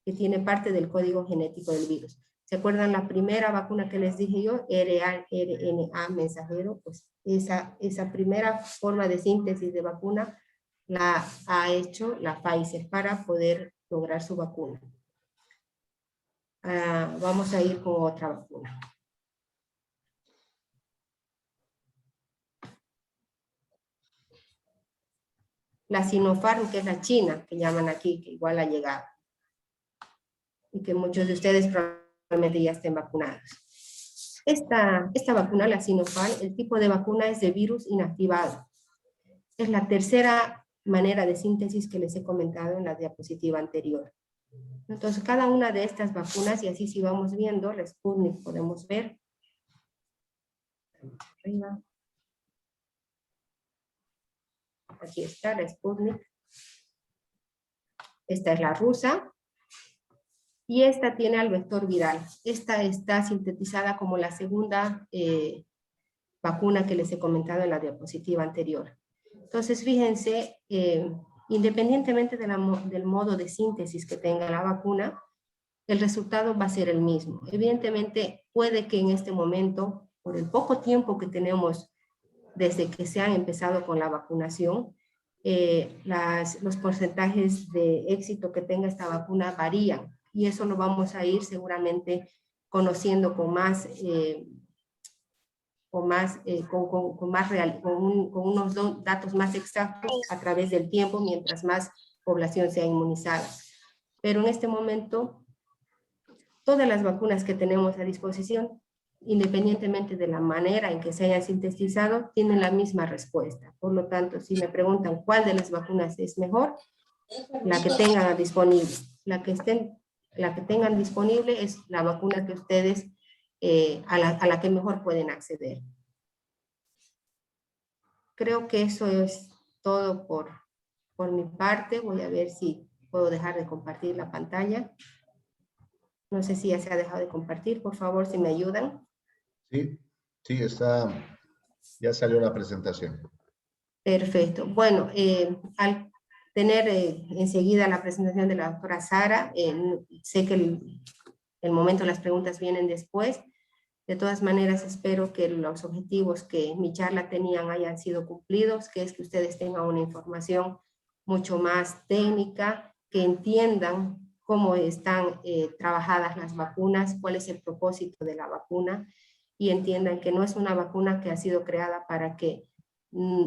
que tiene parte del código genético del virus. ¿Se acuerdan la primera vacuna que les dije yo? RNA mensajero, pues esa primera forma de síntesis de vacuna la ha hecho la Pfizer para poder lograr su vacuna. Vamos a ir con otra vacuna. La Sinopharm, que es la china, que llaman aquí, que igual ha llegado. Y que muchos de ustedes probablemente ya estén vacunados. Esta vacuna, la Sinopharm, el tipo de vacuna es de virus inactivado. Es la tercera manera de síntesis que les he comentado en la diapositiva anterior. Entonces, cada una de estas vacunas, y así si vamos viendo, la Sputnik podemos ver. Arriba. Aquí está la Sputnik. Esta es la rusa. Y esta tiene al vector viral. Esta está sintetizada como la segunda vacuna que les he comentado en la diapositiva anterior. Entonces, fíjense, independientemente del modo de síntesis que tenga la vacuna, el resultado va a ser el mismo. Evidentemente, puede que en este momento, por el poco tiempo que tenemos desde que se han empezado con la vacunación, los porcentajes de éxito que tenga esta vacuna varían. Y eso lo vamos a ir seguramente conociendo con unos datos más exactos a través del tiempo, mientras más población sea inmunizada. Pero en este momento, todas las vacunas que tenemos a disposición, independientemente de la manera en que se hayan sintetizado, tienen la misma respuesta. Por lo tanto, si me preguntan cuál de las vacunas es mejor, la que tengan disponible. La que tengan disponible es la vacuna que ustedes, a la que mejor pueden acceder. Creo que eso es todo por mi parte. Voy a ver si puedo dejar de compartir la pantalla. No sé si ya se ha dejado de compartir. Por favor, si me ayudan. Sí, sí, ya salió la presentación. Perfecto. Bueno, al tener enseguida la presentación de la doctora Sara, sé que el momento de las preguntas vienen después. De todas maneras, espero que los objetivos que mi charla tenían hayan sido cumplidos, que es que ustedes tengan una información mucho más técnica, que entiendan cómo están trabajadas las vacunas, cuál es el propósito de la vacuna, y entiendan que no es una vacuna que ha sido creada para que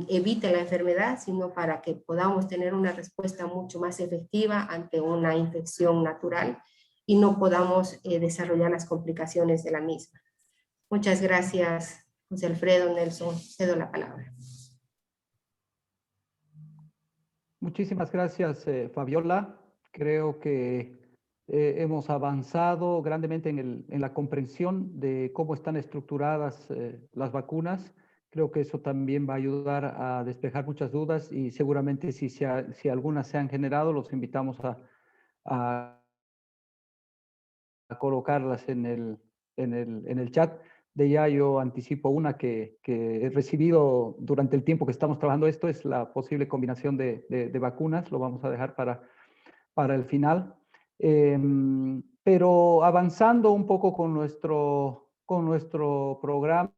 evite la enfermedad, sino para que podamos tener una respuesta mucho más efectiva ante una infección natural y no podamos desarrollar las complicaciones de la misma. Muchas gracias, José Alfredo, Nelson. Cedo la palabra. Muchísimas gracias, Fabiola. Creo que hemos avanzado grandemente en la comprensión de cómo están estructuradas las vacunas. Creo que eso también va a ayudar a despejar muchas dudas y seguramente si algunas se han generado, los invitamos a colocarlas en el chat. De ya yo anticipo una que he recibido durante el tiempo que estamos trabajando esto, es la posible combinación de vacunas. Lo vamos a dejar para el final. Pero avanzando un poco con nuestro programa,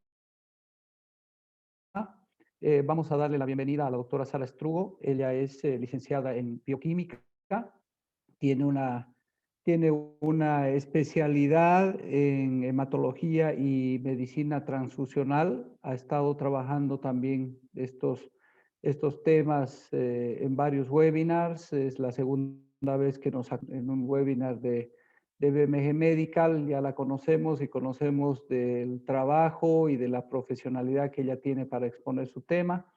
vamos a darle la bienvenida a la doctora Sara Strugo. Ella es licenciada en bioquímica, tiene una especialidad en hematología y medicina transfusional. Ha estado trabajando también estos temas en varios webinars. Es la segunda vez que en un webinar de BMG Medical, ya la conocemos y conocemos del trabajo y de la profesionalidad que ella tiene para exponer su tema.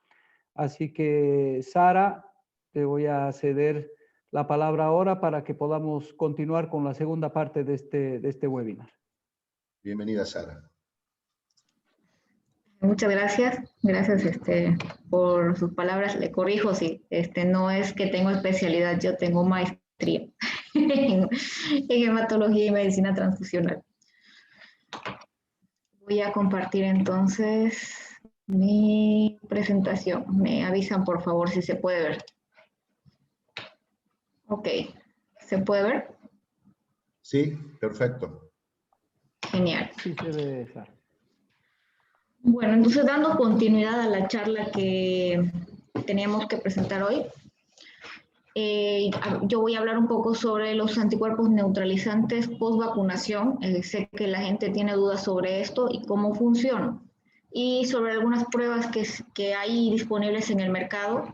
Así que, Sara, te voy a ceder la palabra ahora para que podamos continuar con la segunda parte de este webinar. Bienvenida, Sara. Muchas gracias. Gracias por sus palabras. Le corrijo, sí. No es que tengo especialidad, yo tengo maestría en hematología y medicina transfusional. Voy a compartir entonces mi presentación. Me avisan, por favor, si se puede ver. Ok. ¿Se puede ver? Sí, perfecto. Genial. Sí, se ve, Sara. Bueno, entonces dando continuidad a la charla que teníamos que presentar hoy, yo voy a hablar un poco sobre los anticuerpos neutralizantes post vacunación. Sé que la gente tiene dudas sobre esto y cómo funciona, y sobre algunas pruebas que hay disponibles en el mercado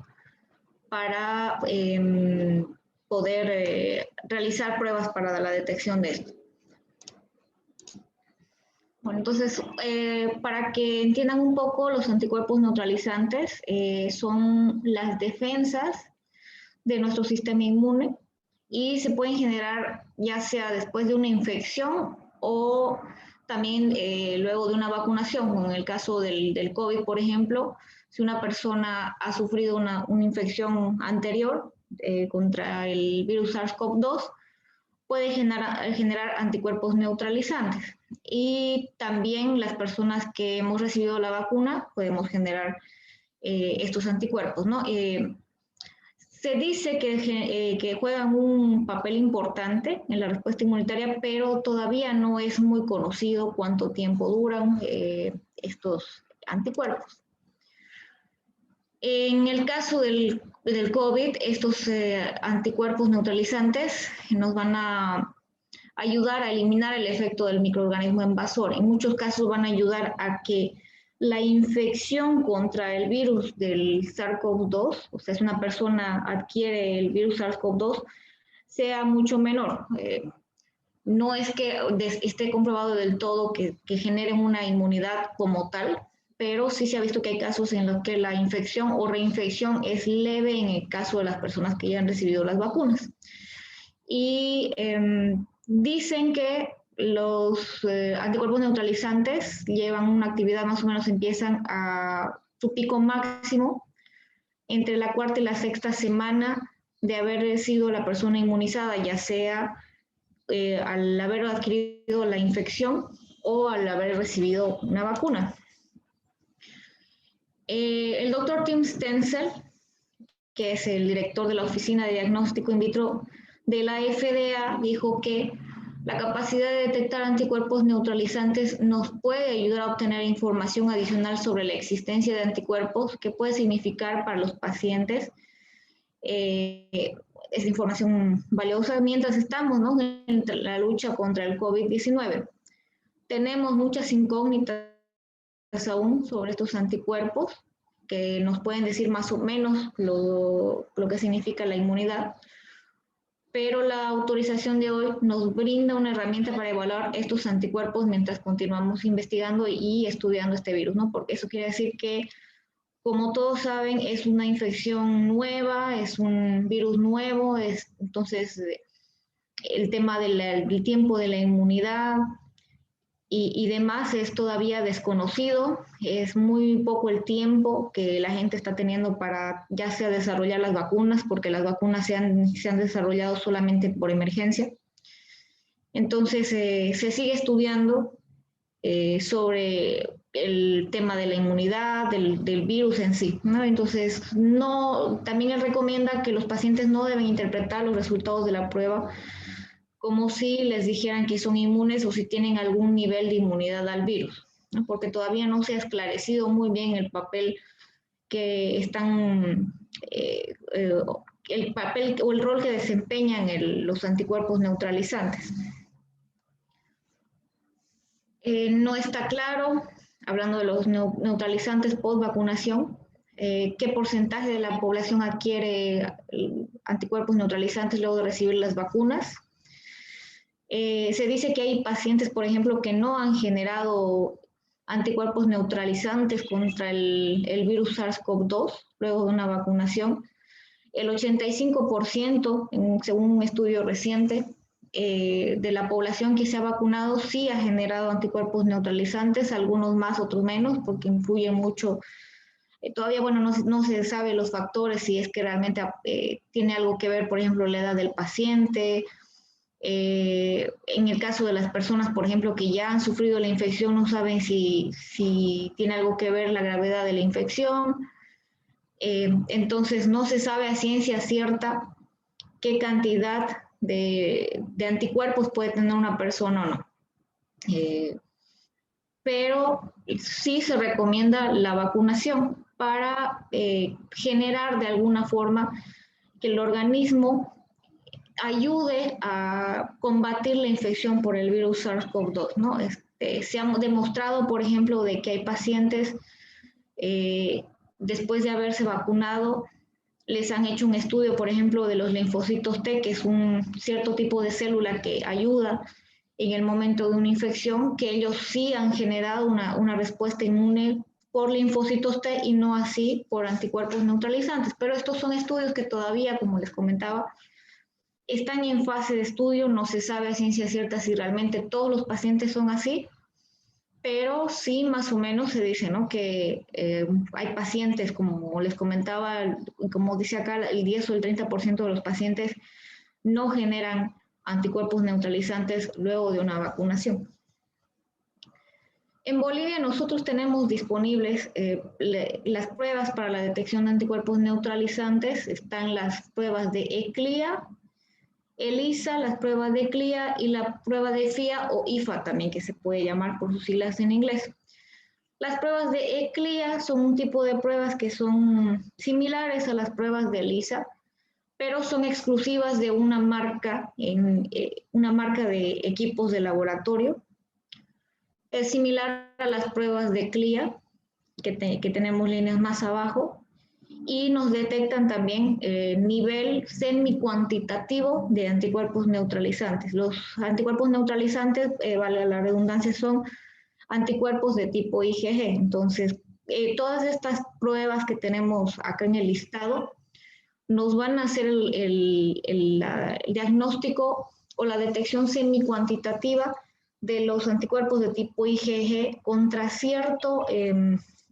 para poder realizar pruebas para la detección de esto. Bueno, entonces, para que entiendan un poco, los anticuerpos neutralizantes son las defensas de nuestro sistema inmune y se pueden generar ya sea después de una infección o también luego de una vacunación. En el caso del COVID, por ejemplo, si una persona ha sufrido una infección anterior contra el virus SARS-CoV-2, puede generar anticuerpos neutralizantes. Y también las personas que hemos recibido la vacuna podemos generar estos anticuerpos, ¿no? Se dice que juegan un papel importante en la respuesta inmunitaria, pero todavía no es muy conocido cuánto tiempo duran estos anticuerpos. En el caso del COVID, estos anticuerpos neutralizantes nos van a ayudar a eliminar el efecto del microorganismo invasor. En muchos casos van a ayudar a que la infección contra el virus del SARS-CoV-2, o sea, si una persona adquiere el virus SARS-CoV-2, sea mucho menor. No es que esté comprobado del todo que generen una inmunidad como tal, pero sí se ha visto que hay casos en los que la infección o reinfección es leve en el caso de las personas que ya han recibido las vacunas. Y dicen que los anticuerpos neutralizantes llevan una actividad, más o menos empiezan a su pico máximo entre la cuarta y la sexta semana de haber sido la persona inmunizada, ya sea al haber adquirido la infección o al haber recibido una vacuna. El doctor Tim Stenzel, que es el director de la Oficina de Diagnóstico In Vitro de la FDA, dijo que la capacidad de detectar anticuerpos neutralizantes nos puede ayudar a obtener información adicional sobre la existencia de anticuerpos que puede significar para los pacientes. Es información valiosa mientras estamos, ¿no?, en la lucha contra el COVID-19. Tenemos muchas incógnitas aún sobre estos anticuerpos que nos pueden decir más o menos lo que significa la inmunidad, pero la autorización de hoy nos brinda una herramienta para evaluar estos anticuerpos mientras continuamos investigando y estudiando este virus, ¿no? Porque eso quiere decir que, como todos saben, es una infección nueva, es un virus nuevo, entonces el tema del tiempo de la inmunidad y demás es todavía desconocido. Es muy poco el tiempo que la gente está teniendo para ya sea desarrollar las vacunas, porque las vacunas se han desarrollado solamente por emergencia. Entonces se sigue estudiando sobre el tema de la inmunidad, del virus en sí, ¿no? Entonces, también él recomienda que los pacientes no deben interpretar los resultados de la prueba como si les dijeran que son inmunes o si tienen algún nivel de inmunidad al virus, ¿no? Porque todavía no se ha esclarecido muy bien el papel que están, el papel o el rol que desempeñan los anticuerpos neutralizantes. No está claro, hablando de los neutralizantes post vacunación, qué porcentaje de la población adquiere anticuerpos neutralizantes luego de recibir las vacunas. Se dice que hay pacientes, por ejemplo, que no han generado anticuerpos neutralizantes contra el virus SARS-CoV-2 luego de una vacunación. El 85%, según un estudio reciente, de la población que se ha vacunado sí ha generado anticuerpos neutralizantes, algunos más, otros menos, porque influye mucho. Todavía, bueno, no se sabe los factores, si es que realmente tiene algo que ver, por ejemplo, la edad del paciente. En el caso de las personas, por ejemplo, que ya han sufrido la infección, no saben si tiene algo que ver la gravedad de la infección. Entonces, no se sabe a ciencia cierta qué cantidad de anticuerpos puede tener una persona o no. Pero sí se recomienda la vacunación para generar de alguna forma que el organismo ayude a combatir la infección por el virus SARS-CoV-2, ¿no? Se ha demostrado, por ejemplo, de que hay pacientes, después de haberse vacunado, les han hecho un estudio, por ejemplo, de los linfocitos T, que es un cierto tipo de célula que ayuda en el momento de una infección, que ellos sí han generado una respuesta inmune por linfocitos T y no así por anticuerpos neutralizantes. Pero estos son estudios que todavía, como les comentaba, están en fase de estudio, no se sabe a ciencia cierta si realmente todos los pacientes son así, pero sí más o menos se dice, ¿no? Que hay pacientes, como les comentaba, como dice acá, el 10 o el 30% de los pacientes no generan anticuerpos neutralizantes luego de una vacunación. En Bolivia nosotros tenemos disponibles las pruebas para la detección de anticuerpos neutralizantes. Están las pruebas de ECLIA, ELISA, las pruebas de CLIA y la prueba de FIA o IFA también, que se puede llamar por sus siglas en inglés. Las pruebas de ECLIA son un tipo de pruebas que son similares a las pruebas de ELISA, pero son exclusivas de una marca de equipos de laboratorio. Es similar a las pruebas de CLIA, que tenemos líneas más abajo, y nos detectan también nivel semi-cuantitativo de anticuerpos neutralizantes. Los anticuerpos neutralizantes, valga la redundancia, son anticuerpos de tipo IgG. Entonces, todas estas pruebas que tenemos acá en el listado nos van a hacer el diagnóstico o la detección semi-cuantitativa de los anticuerpos de tipo IgG contra cierto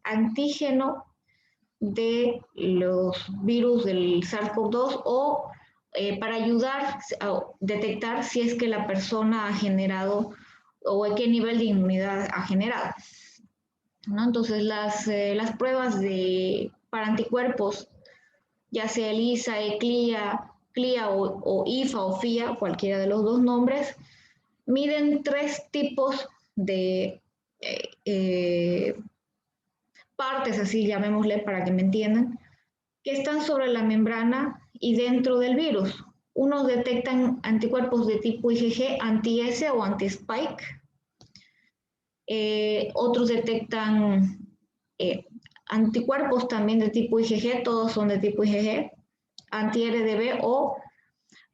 antígeno de los virus del SARS-CoV-2 o para ayudar a detectar si es que la persona ha generado o qué nivel de inmunidad ha generado, ¿no? Entonces las pruebas para anticuerpos, ya sea ELISA, ECLIA, CLIA o IFA o FIA, cualquiera de los dos nombres, miden tres tipos de partes, así llamémosle para que me entiendan, que están sobre la membrana y dentro del virus. Unos detectan anticuerpos de tipo IgG, anti-S o anti-spike. Otros detectan anticuerpos también de tipo IgG, todos son de tipo IgG, anti-RDB o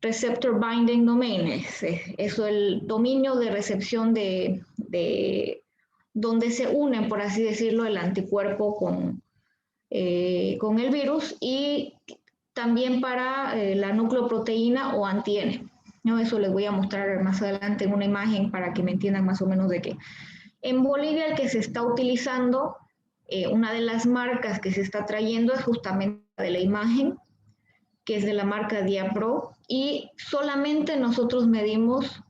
receptor binding domain. Es el dominio de recepción de donde se unen, por así decirlo, el anticuerpo con el virus, y también para la nucleoproteína o anti-N, ¿no? Eso les voy a mostrar más adelante en una imagen para que me entiendan más o menos de qué. En Bolivia el que se está utilizando, una de las marcas que se está trayendo es justamente de la imagen, que es de la marca Diapro, y solamente nosotros medimos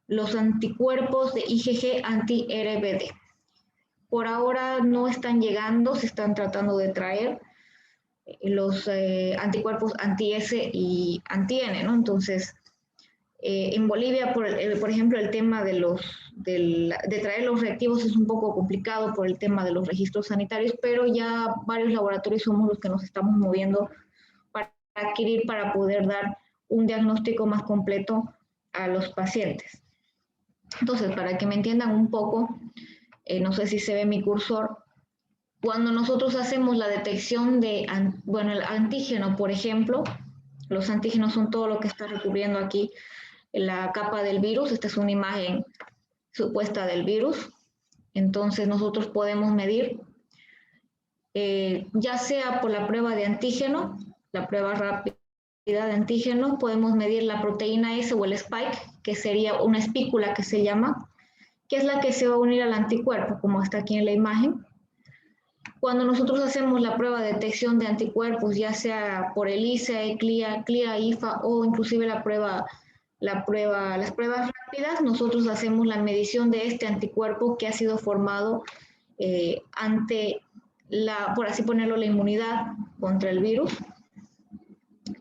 los anticuerpos de IgG anti-RBD. Por ahora no están llegando, se están tratando de traer los anticuerpos anti-S y anti-N, ¿no? Entonces, En Bolivia, por ejemplo, el tema de traer los reactivos es un poco complicado por el tema de los registros sanitarios, pero ya varios laboratorios somos los que nos estamos moviendo para adquirir, para poder dar un diagnóstico más completo a los pacientes. Entonces, para que me entiendan un poco, no sé si se ve mi cursor, cuando nosotros hacemos la detección de, el antígeno, por ejemplo, los antígenos son todo lo que está recubriendo aquí la capa del virus. Esta es una imagen supuesta del virus. Entonces nosotros podemos medir, ya sea por la prueba de antígeno, la prueba rápida de antígeno, podemos medir la proteína S o el spike, que sería una espícula que se llama, que es la que se va a unir al anticuerpo, como está aquí en la imagen. Cuando nosotros hacemos la prueba de detección de anticuerpos, ya sea por ELISA, CLIA, IFA o inclusive las pruebas rápidas, nosotros hacemos la medición de este anticuerpo que ha sido formado ante por así ponerlo, la inmunidad contra el virus.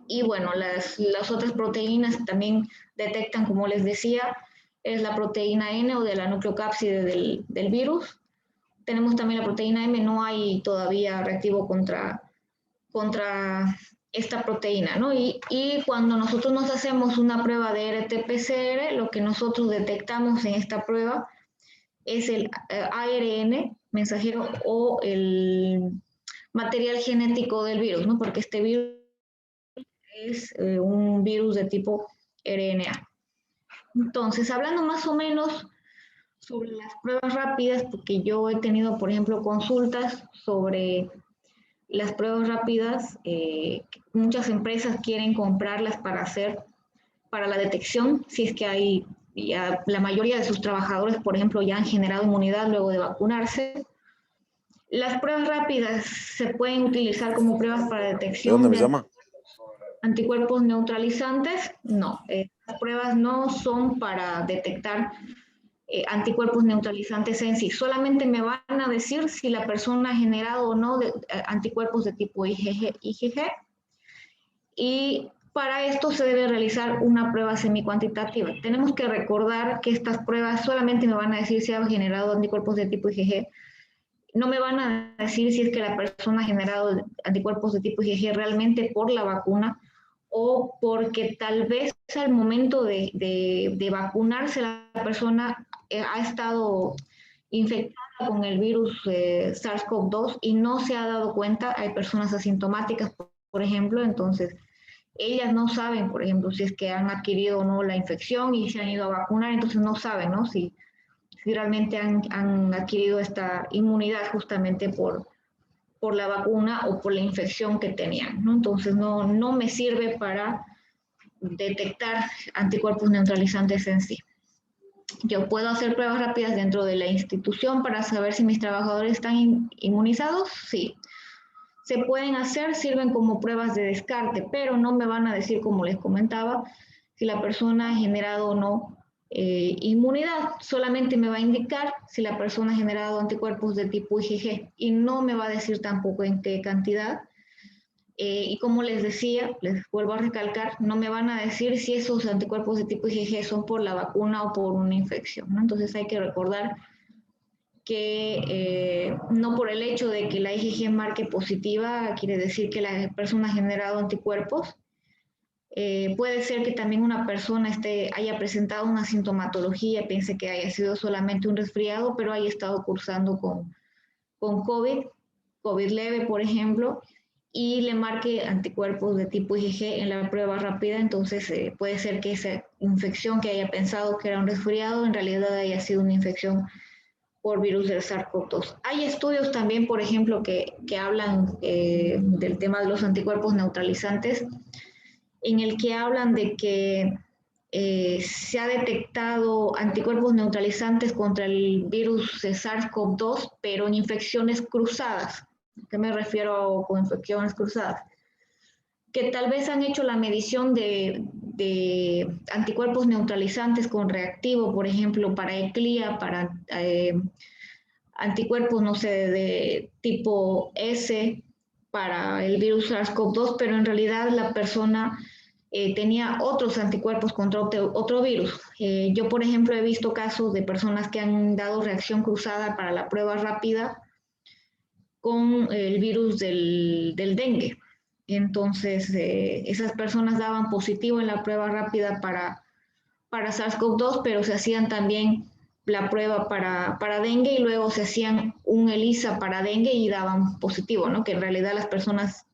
Y bueno, las otras proteínas también detectan, como les decía, es la proteína N o de la nucleocápside del virus. Tenemos también la proteína M, no hay todavía reactivo contra esta proteína, ¿no? Y cuando nosotros nos hacemos una prueba de RT-PCR, lo que nosotros detectamos en esta prueba es el ARN mensajero o el material genético del virus, ¿no? Porque este virus es un virus de tipo RNA. Entonces, hablando más o menos sobre las pruebas rápidas, porque yo he tenido, por ejemplo, consultas sobre las pruebas rápidas, muchas empresas quieren comprarlas para la detección, si es que hay, ya la mayoría de sus trabajadores, por ejemplo, ya han generado inmunidad luego de vacunarse. Las pruebas rápidas se pueden utilizar como pruebas para detección. ¿De dónde me llama? Anticuerpos neutralizantes, no. Las pruebas no son para detectar anticuerpos neutralizantes en sí. Solamente me van a decir si la persona ha generado o no anticuerpos de tipo IgG. Y para esto se debe realizar una prueba semicuantitativa. Tenemos que recordar que estas pruebas solamente me van a decir si ha generado anticuerpos de tipo IgG. No me van a decir si es que la persona ha generado anticuerpos de tipo IgG realmente por la vacuna o porque tal vez al momento de vacunarse la persona ha estado infectada con el virus SARS-CoV-2 y no se ha dado cuenta. Hay personas asintomáticas, por ejemplo, entonces ellas no saben, por ejemplo, si es que han adquirido o no la infección y se han ido a vacunar, entonces no saben, ¿no? Si realmente han adquirido esta inmunidad justamente por la vacuna o por la infección que tenían, ¿no? Entonces no me sirve para detectar anticuerpos neutralizantes en sí. Yo puedo hacer pruebas rápidas dentro de la institución para saber si mis trabajadores están inmunizados, sí. Se pueden hacer, sirven como pruebas de descarte, pero no me van a decir, como les comentaba, si la persona ha generado o no inmunidad. Solamente me va a indicar si la persona ha generado anticuerpos de tipo IgG y no me va a decir tampoco en qué cantidad. Y como les decía, les vuelvo a recalcar, no me van a decir si esos anticuerpos de tipo IgG son por la vacuna o por una infección, ¿no? Entonces hay que recordar que no por el hecho de que la IgG marque positiva quiere decir que la persona ha generado anticuerpos. Puede ser que también una persona haya presentado una sintomatología, piense que haya sido solamente un resfriado, pero haya estado cursando con COVID leve, por ejemplo, y le marque anticuerpos de tipo IgG en la prueba rápida. Entonces puede ser que esa infección que haya pensado que era un resfriado, en realidad haya sido una infección por virus del SARS-CoV-2. Hay estudios también, por ejemplo, que hablan del tema de los anticuerpos neutralizantes, en el que hablan de que se ha detectado anticuerpos neutralizantes contra el virus de SARS-CoV-2, pero en infecciones cruzadas. ¿A qué me refiero con infecciones cruzadas? Que tal vez han hecho la medición de anticuerpos neutralizantes con reactivo, por ejemplo, para ECLIA, para anticuerpos, no sé, de tipo S, para el virus SARS-CoV-2, pero en realidad la persona tenía otros anticuerpos contra otro virus. Yo, por ejemplo, he visto casos de personas que han dado reacción cruzada para la prueba rápida con el virus del dengue. Entonces, esas personas daban positivo en la prueba rápida para SARS-CoV-2, pero se hacían también la prueba para dengue y luego se hacían un ELISA para dengue y daban positivo, ¿no? Que en realidad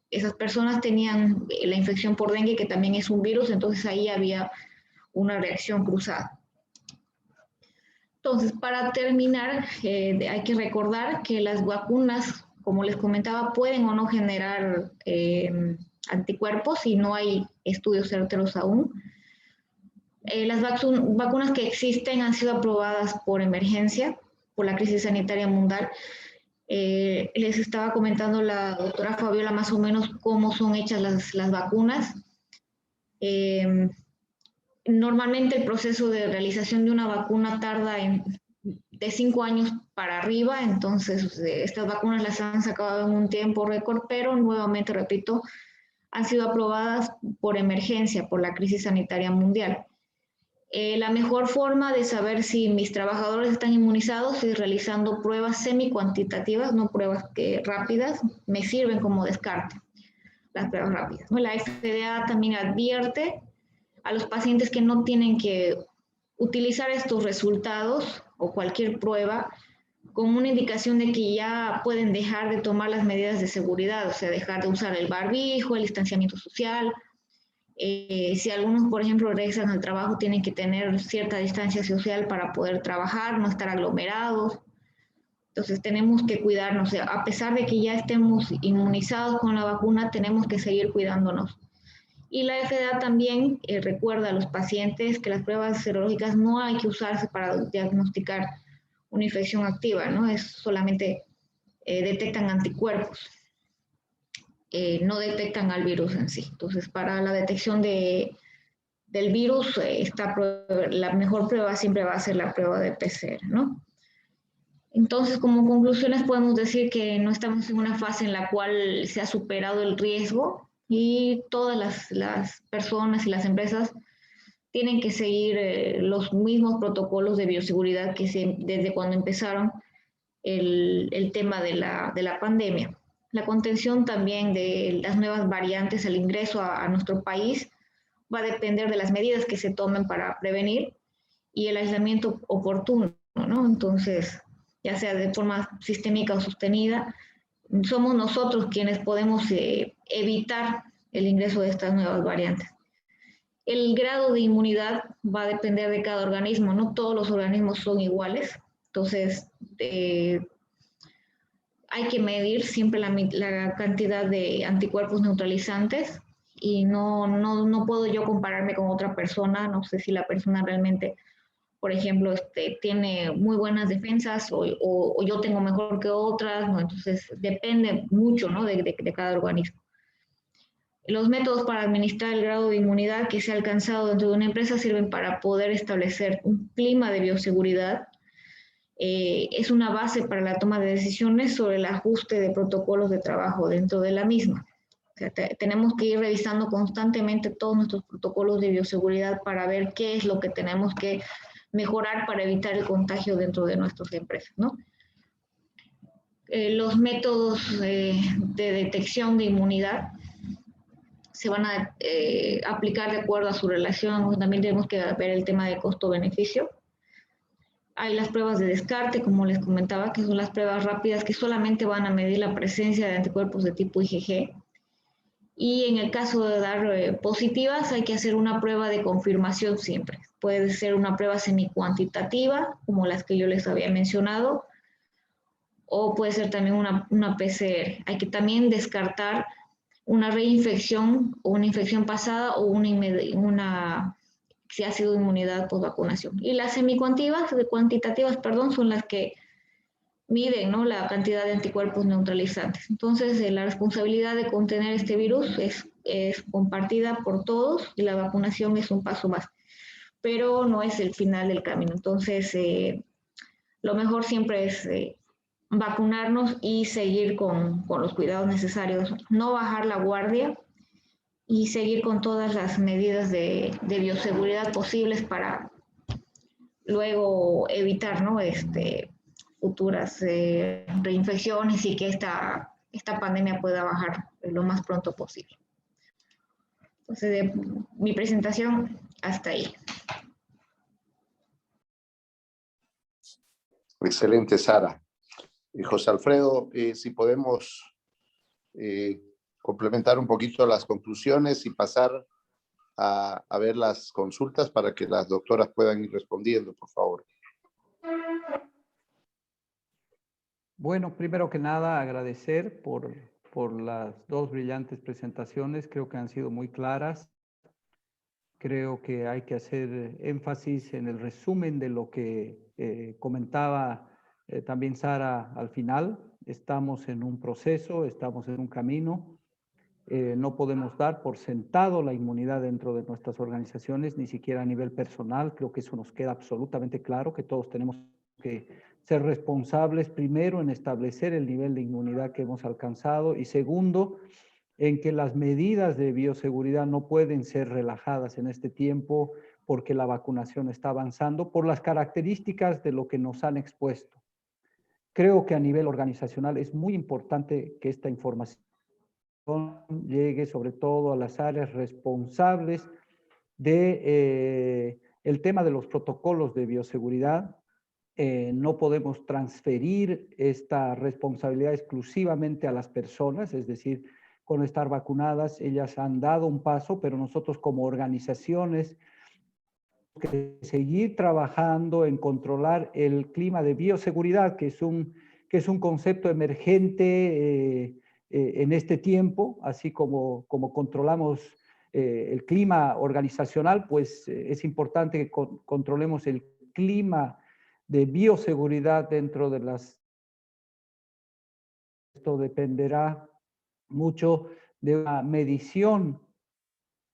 esas personas tenían la infección por dengue, que también es un virus, entonces ahí había una reacción cruzada. Entonces, para terminar, hay que recordar que las vacunas, como les comentaba, pueden o no generar anticuerpos y no hay estudios certeros aún. Las vacunas que existen han sido aprobadas por emergencia, por la crisis sanitaria mundial. Les estaba comentando la doctora Fabiola más o menos cómo son hechas las vacunas. Normalmente el proceso de realización de una vacuna tarda de 5 años para arriba, entonces estas vacunas las han sacado en un tiempo récord, pero nuevamente, repito, han sido aprobadas por emergencia, por la crisis sanitaria mundial. La mejor forma de saber si mis trabajadores están inmunizados es realizando pruebas semi-cuantitativas, no pruebas rápidas, me sirven como descarte, las pruebas rápidas. La FDA también advierte a los pacientes que no tienen que utilizar estos resultados o cualquier prueba con una indicación de que ya pueden dejar de tomar las medidas de seguridad, o sea, dejar de usar el barbijo, el distanciamiento social. Si algunos, por ejemplo, regresan al trabajo, tienen que tener cierta distancia social para poder trabajar, no estar aglomerados. Entonces tenemos que cuidarnos. A pesar de que ya estemos inmunizados con la vacuna, tenemos que seguir cuidándonos. Y la FDA también recuerda a los pacientes que las pruebas serológicas no hay que usarse para diagnosticar una infección activa, ¿no? Es solamente detectan anticuerpos. No detectan al virus en sí. Entonces, para la detección del virus, la mejor prueba siempre va a ser la prueba de PCR, ¿no? Entonces, como conclusiones podemos decir que no estamos en una fase en la cual se ha superado el riesgo y todas las personas y las empresas tienen que seguir los mismos protocolos de bioseguridad que desde cuando empezaron el tema de la pandemia. La contención también de las nuevas variantes al ingreso a nuestro país va a depender de las medidas que se tomen para prevenir y el aislamiento oportuno, ¿no? Entonces, ya sea de forma sistémica o sostenida, somos nosotros quienes podemos evitar el ingreso de estas nuevas variantes. El grado de inmunidad va a depender de cada organismo, no todos los organismos son iguales, entonces hay que medir siempre la cantidad de anticuerpos neutralizantes y no puedo yo compararme con otra persona, no sé si la persona realmente, por ejemplo, tiene muy buenas defensas o yo tengo mejor que otras, ¿no? Entonces depende mucho, ¿no? de cada organismo. Los métodos para administrar el grado de inmunidad que se ha alcanzado dentro de una empresa sirven para poder establecer un clima de bioseguridad. Es una base para la toma de decisiones sobre el ajuste de protocolos de trabajo dentro de la misma. O sea, tenemos que ir revisando constantemente todos nuestros protocolos de bioseguridad para ver qué es lo que tenemos que mejorar para evitar el contagio dentro de nuestras empresas, ¿no? Los métodos de detección de inmunidad se van a aplicar de acuerdo a su relación. También tenemos que ver el tema de costo-beneficio. Hay las pruebas de descarte, como les comentaba, que son las pruebas rápidas que solamente van a medir la presencia de anticuerpos de tipo IgG. Y en el caso de dar positivas, hay que hacer una prueba de confirmación siempre. Puede ser una prueba semicuantitativa, como las que yo les había mencionado, o puede ser también una PCR. Hay que también descartar una reinfección o una infección pasada o si ha sido inmunidad por vacunación. Y las cuantitativas, son las que miden, ¿no? La cantidad de anticuerpos neutralizantes. Entonces, la responsabilidad de contener este virus es compartida por todos y la vacunación es un paso más, pero no es el final del camino. Entonces, lo mejor siempre es vacunarnos y seguir con los cuidados necesarios, no bajar la guardia y seguir con todas las medidas de bioseguridad posibles para luego evitar, ¿no? Futuras reinfecciones y que esta pandemia pueda bajar lo más pronto posible. Entonces, de mi presentación hasta ahí. Excelente, Sara. José Alfredo, si podemos complementar un poquito las conclusiones y pasar a ver las consultas para que las doctoras puedan ir respondiendo, por favor. Bueno, primero que nada, agradecer por las dos brillantes presentaciones. Creo que han sido muy claras. Creo que hay que hacer énfasis en el resumen de lo que comentaba también Sara al final. Estamos en un proceso, estamos en un camino. No podemos dar por sentado la inmunidad dentro de nuestras organizaciones, ni siquiera a nivel personal. Creo que eso nos queda absolutamente claro, que todos tenemos que ser responsables, primero, en establecer el nivel de inmunidad que hemos alcanzado y segundo, en que las medidas de bioseguridad no pueden ser relajadas en este tiempo porque la vacunación está avanzando por las características de lo que nos han expuesto. Creo que a nivel organizacional es muy importante que esta información llegue sobre todo a las áreas responsables de el tema de los protocolos de bioseguridad. No podemos transferir esta responsabilidad exclusivamente a las personas, es decir, con estar vacunadas, ellas han dado un paso, pero nosotros como organizaciones que seguir trabajando en controlar el clima de bioseguridad, que es un concepto emergente en este tiempo, así como controlamos el clima organizacional, pues es importante que controlemos el clima de bioseguridad dentro de las... Esto dependerá mucho de una medición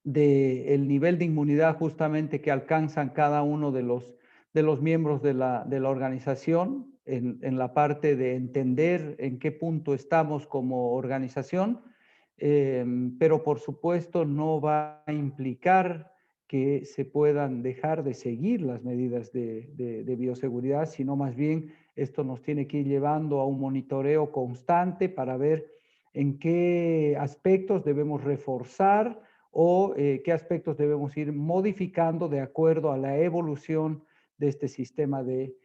del nivel de inmunidad justamente que alcanzan cada uno de los miembros de la organización en la parte de entender en qué punto estamos como organización, pero por supuesto no va a implicar que se puedan dejar de seguir las medidas de bioseguridad, sino más bien esto nos tiene que ir llevando a un monitoreo constante para ver en qué aspectos debemos reforzar o qué aspectos debemos ir modificando de acuerdo a la evolución de este sistema de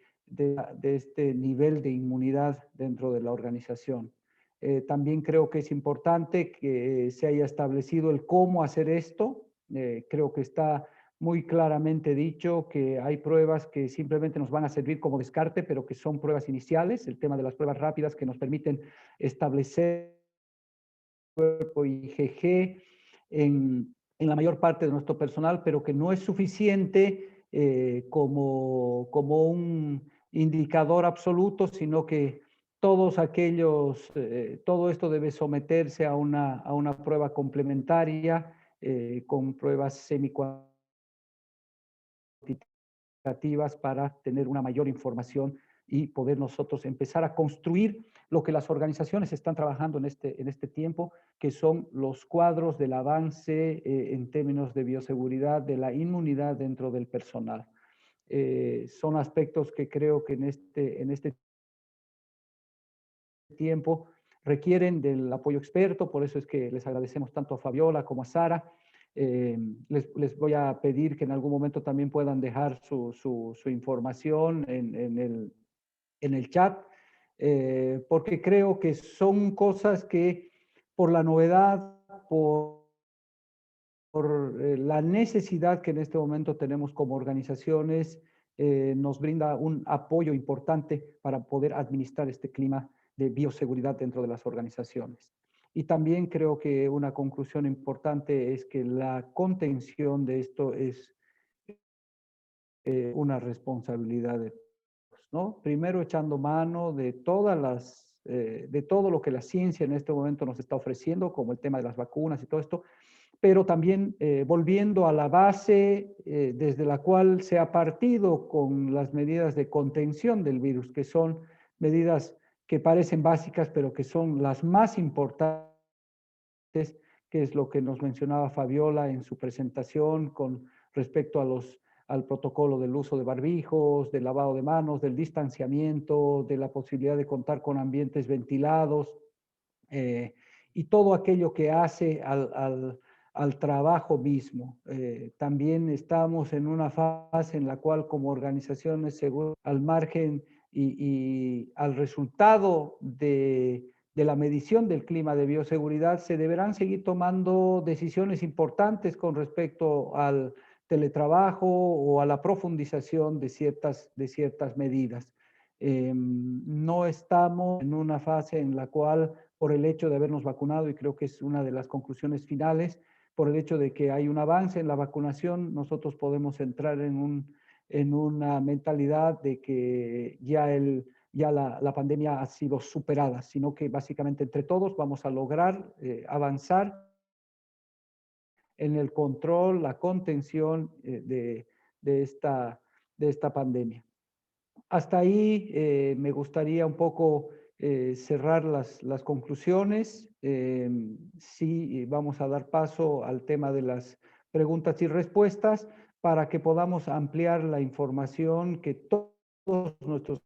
este nivel de inmunidad dentro de la organización. También creo que es importante que se haya establecido el cómo hacer esto. Creo que está muy claramente dicho que hay pruebas que simplemente nos van a servir como descarte, pero que son pruebas iniciales. El tema de las pruebas rápidas que nos permiten establecer cuerpo IgG en la mayor parte de nuestro personal, pero que no es suficiente como un indicador absoluto, sino que todos aquellos, todo esto debe someterse a una prueba complementaria con pruebas semi-cuantitativas para tener una mayor información y poder nosotros empezar a construir lo que las organizaciones están trabajando en este tiempo, que son los cuadros del avance en términos de bioseguridad, de la inmunidad dentro del personal. Son aspectos que creo que en este tiempo requieren del apoyo experto, por eso es que les agradecemos tanto a Fabiola como a Sara. Les voy a pedir que en algún momento también puedan dejar su información en el chat, porque creo que son cosas que por la novedad, por la necesidad que en este momento tenemos como organizaciones, nos brinda un apoyo importante para poder administrar este clima de bioseguridad dentro de las organizaciones. Y también creo que una conclusión importante es que la contención de esto es una responsabilidad de todos, ¿no? Primero echando mano de de todo lo que la ciencia en este momento nos está ofreciendo, como el tema de las vacunas y todo esto, pero también volviendo a la base desde la cual se ha partido con las medidas de contención del virus, que son medidas que parecen básicas, pero que son las más importantes, que es lo que nos mencionaba Fabiola en su presentación con respecto al protocolo del uso de barbijos, del lavado de manos, del distanciamiento, de la posibilidad de contar con ambientes ventilados, y todo aquello que hace al trabajo mismo. También estamos en una fase en la cual como organizaciones seguras, al margen y al resultado de la medición del clima de bioseguridad, se deberán seguir tomando decisiones importantes con respecto al teletrabajo o a la profundización de ciertas medidas. No estamos en una fase en la cual, por el hecho de habernos vacunado, y creo que es una de las conclusiones finales, por el hecho de que hay un avance en la vacunación, nosotros podemos entrar en una mentalidad de que ya la pandemia ha sido superada, sino que básicamente entre todos vamos a lograr avanzar en el control, la contención de esta pandemia. Hasta ahí me gustaría un poco cerrar las conclusiones. Sí, vamos a dar paso al tema de las preguntas y respuestas para que podamos ampliar la información que todos nuestros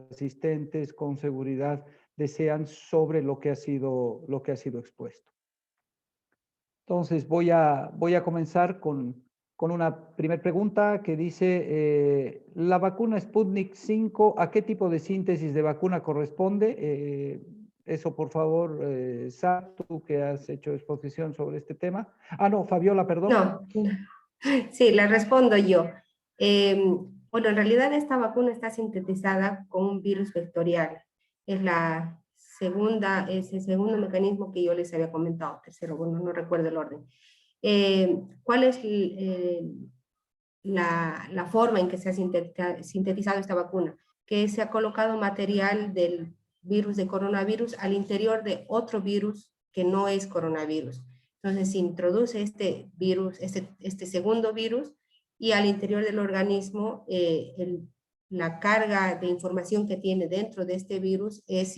asistentes con seguridad desean sobre lo que ha sido expuesto. Entonces voy a comenzar con una primera pregunta que dice, ¿la vacuna Sputnik 5 a qué tipo de síntesis de vacuna corresponde? Eso, por favor, Sam, tú que has hecho exposición sobre este tema. Ah, no, Fabiola, perdón. No, sí, la respondo yo. Bueno, en realidad esta vacuna está sintetizada con un virus vectorial. Es el segundo mecanismo que yo les había comentado, tercero, bueno, no recuerdo el orden. ¿Cuál es la forma en que se ha sintetizado esta vacuna? Que se ha colocado material del virus de coronavirus al interior de otro virus que no es coronavirus. Entonces se introduce este virus, este segundo virus, y al interior del organismo la carga de información que tiene dentro de este virus es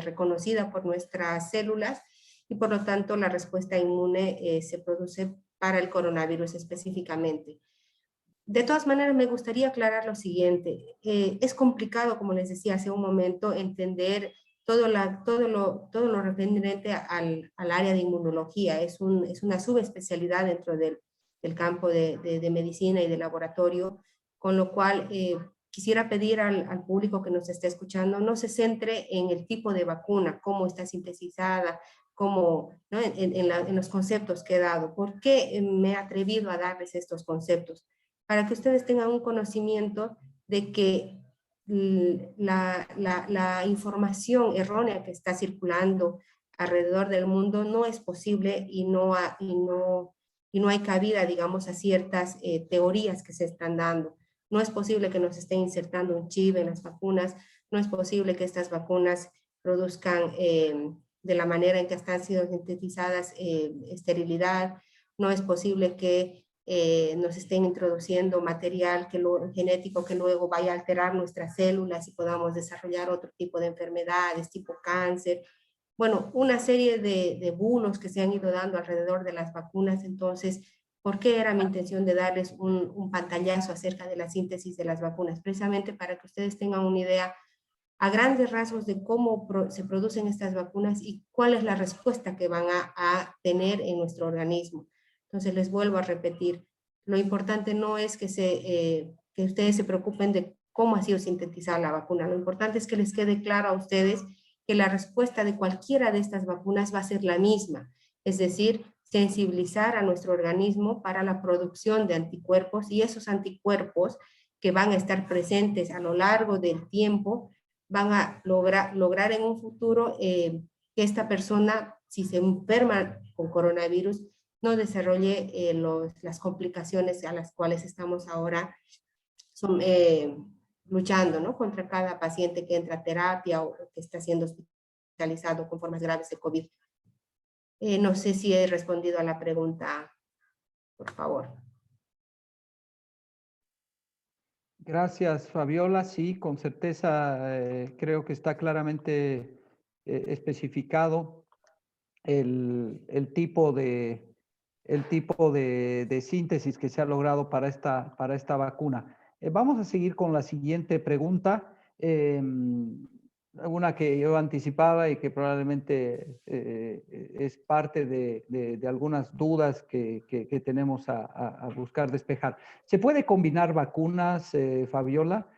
reconocida por nuestras células, y por lo tanto la respuesta inmune se produce para el coronavirus específicamente. De todas maneras, me gustaría aclarar lo siguiente. Es complicado, como les decía hace un momento, entender todo lo referente al área de inmunología. Es una subespecialidad dentro del campo de medicina y de laboratorio, con lo cual quisiera pedir al público que nos esté escuchando no se centre en el tipo de vacuna, cómo está sintetizada, cómo, ¿no? en los conceptos que he dado. ¿Por qué me he atrevido a darles estos conceptos? Para que ustedes tengan un conocimiento de que la información errónea que está circulando alrededor del mundo no es posible y no hay cabida, digamos, a ciertas teorías que se están dando. No es posible que nos estén insertando un chip en las vacunas, no es posible que estas vacunas produzcan de la manera en que están siendo sintetizadas esterilidad, no es posible que nos estén introduciendo material genético que luego vaya a alterar nuestras células y podamos desarrollar otro tipo de enfermedades, tipo cáncer. Bueno, una serie de bulos que se han ido dando alrededor de las vacunas. Entonces, ¿por qué era mi intención de darles un pantallazo acerca de la síntesis de las vacunas? Precisamente para que ustedes tengan una idea a grandes rasgos de cómo se producen estas vacunas y cuál es la respuesta que van a tener en nuestro organismo. Entonces les vuelvo a repetir, lo importante no es que ustedes se preocupen de cómo ha sido sintetizada la vacuna, lo importante es que les quede claro a ustedes que la respuesta de cualquiera de estas vacunas va a ser la misma, es decir, sensibilizar a nuestro organismo para la producción de anticuerpos, y esos anticuerpos que van a estar presentes a lo largo del tiempo van a lograr en un futuro que esta persona, si se enferma con coronavirus, no desarrolle las complicaciones a las cuales estamos ahora luchando, ¿no? Contra cada paciente que entra a terapia o que está siendo hospitalizado con formas graves de COVID. No sé si he respondido a la pregunta, por favor. Gracias, Fabiola. Sí, con certeza creo que está claramente especificado el tipo de síntesis que se ha logrado para esta vacuna. Vamos a seguir con la siguiente pregunta. Una que yo anticipaba y que probablemente es parte de algunas dudas que tenemos a buscar despejar. ¿Se puede combinar vacunas, Fabiola?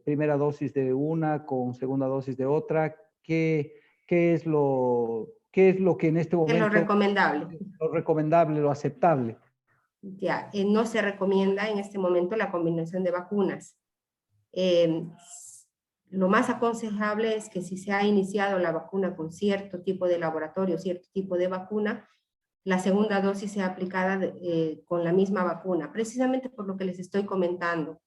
Primera dosis de una con segunda dosis de otra. ¿Qué es lo que en este Es lo momento recomendable. es lo recomendable, lo aceptable? Ya, no se recomienda en este momento la combinación de vacunas. Lo más aconsejable es que si se ha iniciado la vacuna con cierto tipo de laboratorio, cierto tipo de vacuna, la segunda dosis sea aplicada con la misma vacuna, precisamente por lo que les estoy comentando.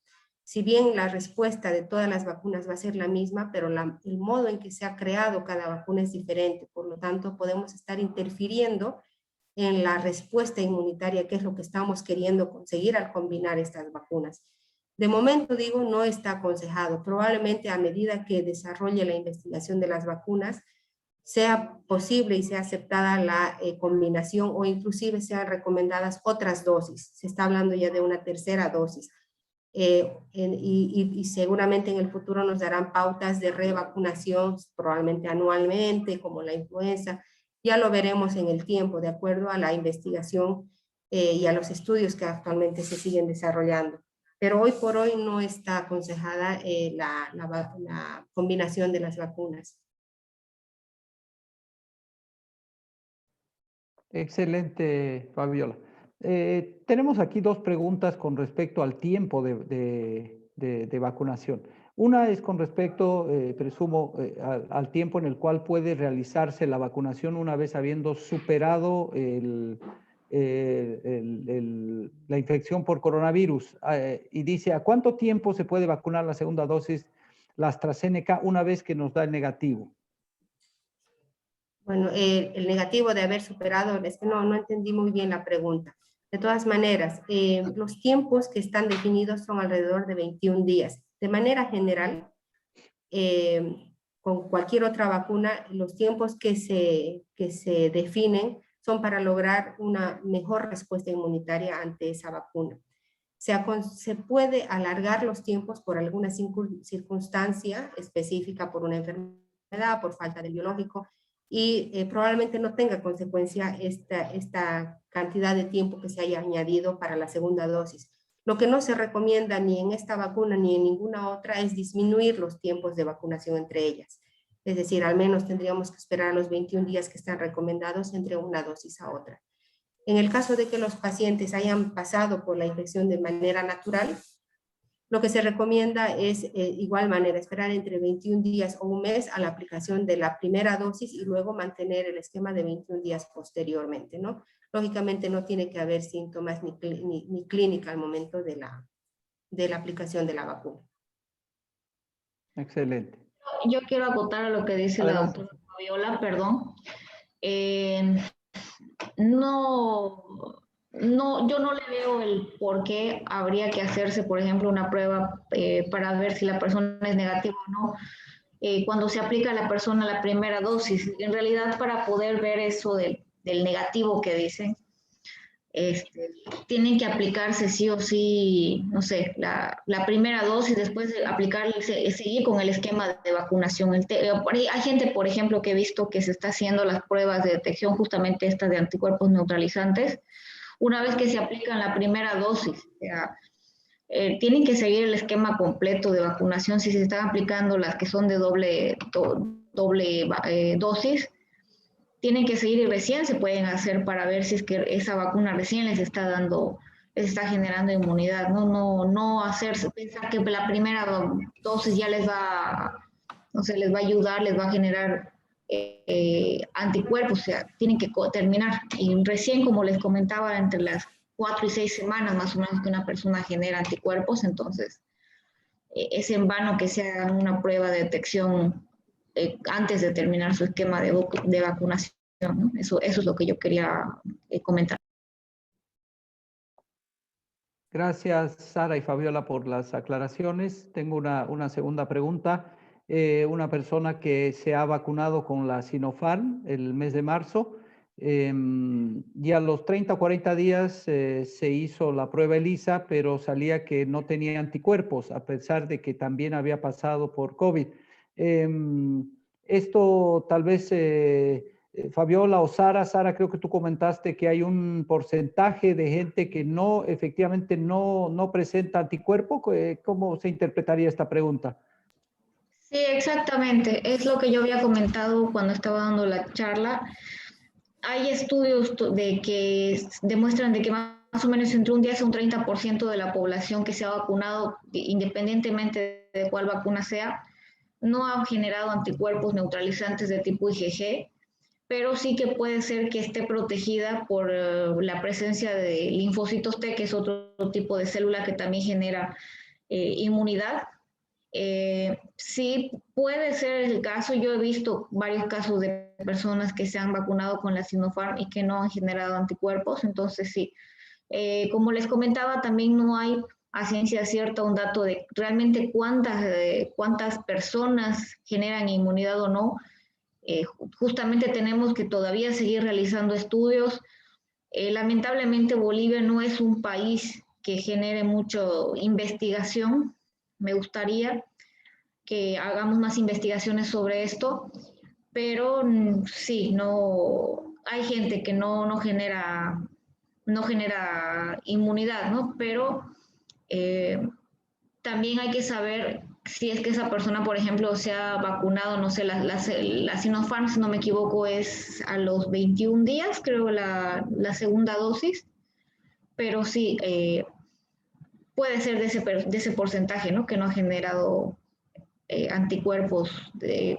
Si bien la respuesta de todas las vacunas va a ser la misma, pero el modo en que se ha creado cada vacuna es diferente, por lo tanto podemos estar interfiriendo en la respuesta inmunitaria, que es lo que estamos queriendo conseguir al combinar estas vacunas. De momento, digo, no está aconsejado. Probablemente a medida que desarrolle la investigación de las vacunas, sea posible y sea aceptada la combinación o inclusive sean recomendadas otras dosis. Se está hablando ya de una tercera dosis. Y seguramente en el futuro nos darán pautas de revacunación, probablemente anualmente, como la influenza. Ya lo veremos en el tiempo, de acuerdo a la investigación y a los estudios que actualmente se siguen desarrollando. Pero hoy por hoy no está aconsejada la combinación de las vacunas. Excelente, Fabiola. Tenemos aquí dos preguntas con respecto al tiempo de vacunación. Una es con respecto, presumo, al tiempo en el cual puede realizarse la vacunación una vez habiendo superado la infección por coronavirus. Y dice, ¿a cuánto tiempo se puede vacunar la segunda dosis, la AstraZeneca, una vez que nos da el negativo? Bueno, el negativo de haber superado, es que no entendí muy bien la pregunta. De todas maneras, los tiempos que están definidos son alrededor de 21 días. De manera general, con cualquier otra vacuna, los tiempos que se definen son para lograr una mejor respuesta inmunitaria ante esa vacuna. Se puede alargar los tiempos por alguna circunstancia específica, por una enfermedad, por falta de biológico, y probablemente no tenga consecuencia esta cantidad de tiempo que se haya añadido para la segunda dosis. Lo que no se recomienda ni en esta vacuna ni en ninguna otra es disminuir los tiempos de vacunación entre ellas. Es decir, al menos tendríamos que esperar los 21 días que están recomendados entre una dosis a otra. En el caso de que los pacientes hayan pasado por la infección de manera natural, lo que se recomienda es igual manera esperar entre 21 días o un mes a la aplicación de la primera dosis y luego mantener el esquema de 21 días posteriormente, ¿no? Lógicamente no tiene que haber síntomas ni clínica al momento de la aplicación de la vacuna. Excelente. Yo quiero acotar a lo que dice la Adelante. doctora Fabiola, perdón. Yo no le veo el por qué habría que hacerse, por ejemplo, una prueba para ver si la persona es negativa o no, cuando se aplica a la persona la primera dosis. En realidad, para poder ver eso del negativo que dicen, tienen que aplicarse sí o sí, no sé, la primera dosis, después de seguir con el esquema de vacunación. Hay gente, por ejemplo, que he visto que se está haciendo las pruebas de detección, justamente estas de anticuerpos neutralizantes, una vez que se aplican la primera dosis. O sea, tienen que seguir el esquema completo de vacunación. Si se están aplicando las que son de doble dosis, tienen que seguir y recién se pueden hacer para ver si es que esa vacuna recién les está generando inmunidad. No hacerse pensar que la primera dosis ya les va a ayudar, les va a generar anticuerpos. O sea, tienen que terminar. Y recién, como les comentaba, entre las 4 y 6 semanas más o menos que una persona genera anticuerpos, entonces es en vano que se haga una prueba de detección antes de terminar su esquema de vacunación, ¿no? Eso es lo que yo quería comentar. Gracias, Sara y Fabiola, por las aclaraciones. Tengo una segunda pregunta. una persona que se ha vacunado con la Sinopharm el mes de marzo, y a los 30 o 40 días se hizo la prueba ELISA, pero salía que no tenía anticuerpos, a pesar de que también había pasado por COVID. Esto tal vez, Fabiola o Sara, creo que tú comentaste que hay un porcentaje de gente que no, efectivamente no presenta anticuerpo. ¿Cómo se interpretaría esta pregunta? Sí, exactamente. Es lo que yo había comentado cuando estaba dando la charla. Hay estudios de que demuestran de que más o menos entre un 10 a un 30% de la población que se ha vacunado, independientemente de cuál vacuna sea, no ha generado anticuerpos neutralizantes de tipo IgG, pero sí que puede ser que esté protegida por la presencia de linfocitos T, que es otro tipo de célula que también genera inmunidad. Sí, puede ser el caso. Yo he visto varios casos de personas que se han vacunado con la Sinopharm y que no han generado anticuerpos, entonces sí. Como les comentaba, también no hay a ciencia cierta un dato de realmente cuántas personas generan inmunidad o no. Justamente tenemos que todavía seguir realizando estudios. Lamentablemente Bolivia no es un país que genere mucho investigación. Me gustaría que hagamos más investigaciones sobre esto, pero sí, no, hay gente que no genera inmunidad, ¿no? Pero también hay que saber si es que esa persona, por ejemplo, se ha vacunado, no sé, la Sinopharm, si no me equivoco, es a los 21 días, creo, la segunda dosis, pero sí, puede ser de ese porcentaje, ¿no? Que no ha generado anticuerpos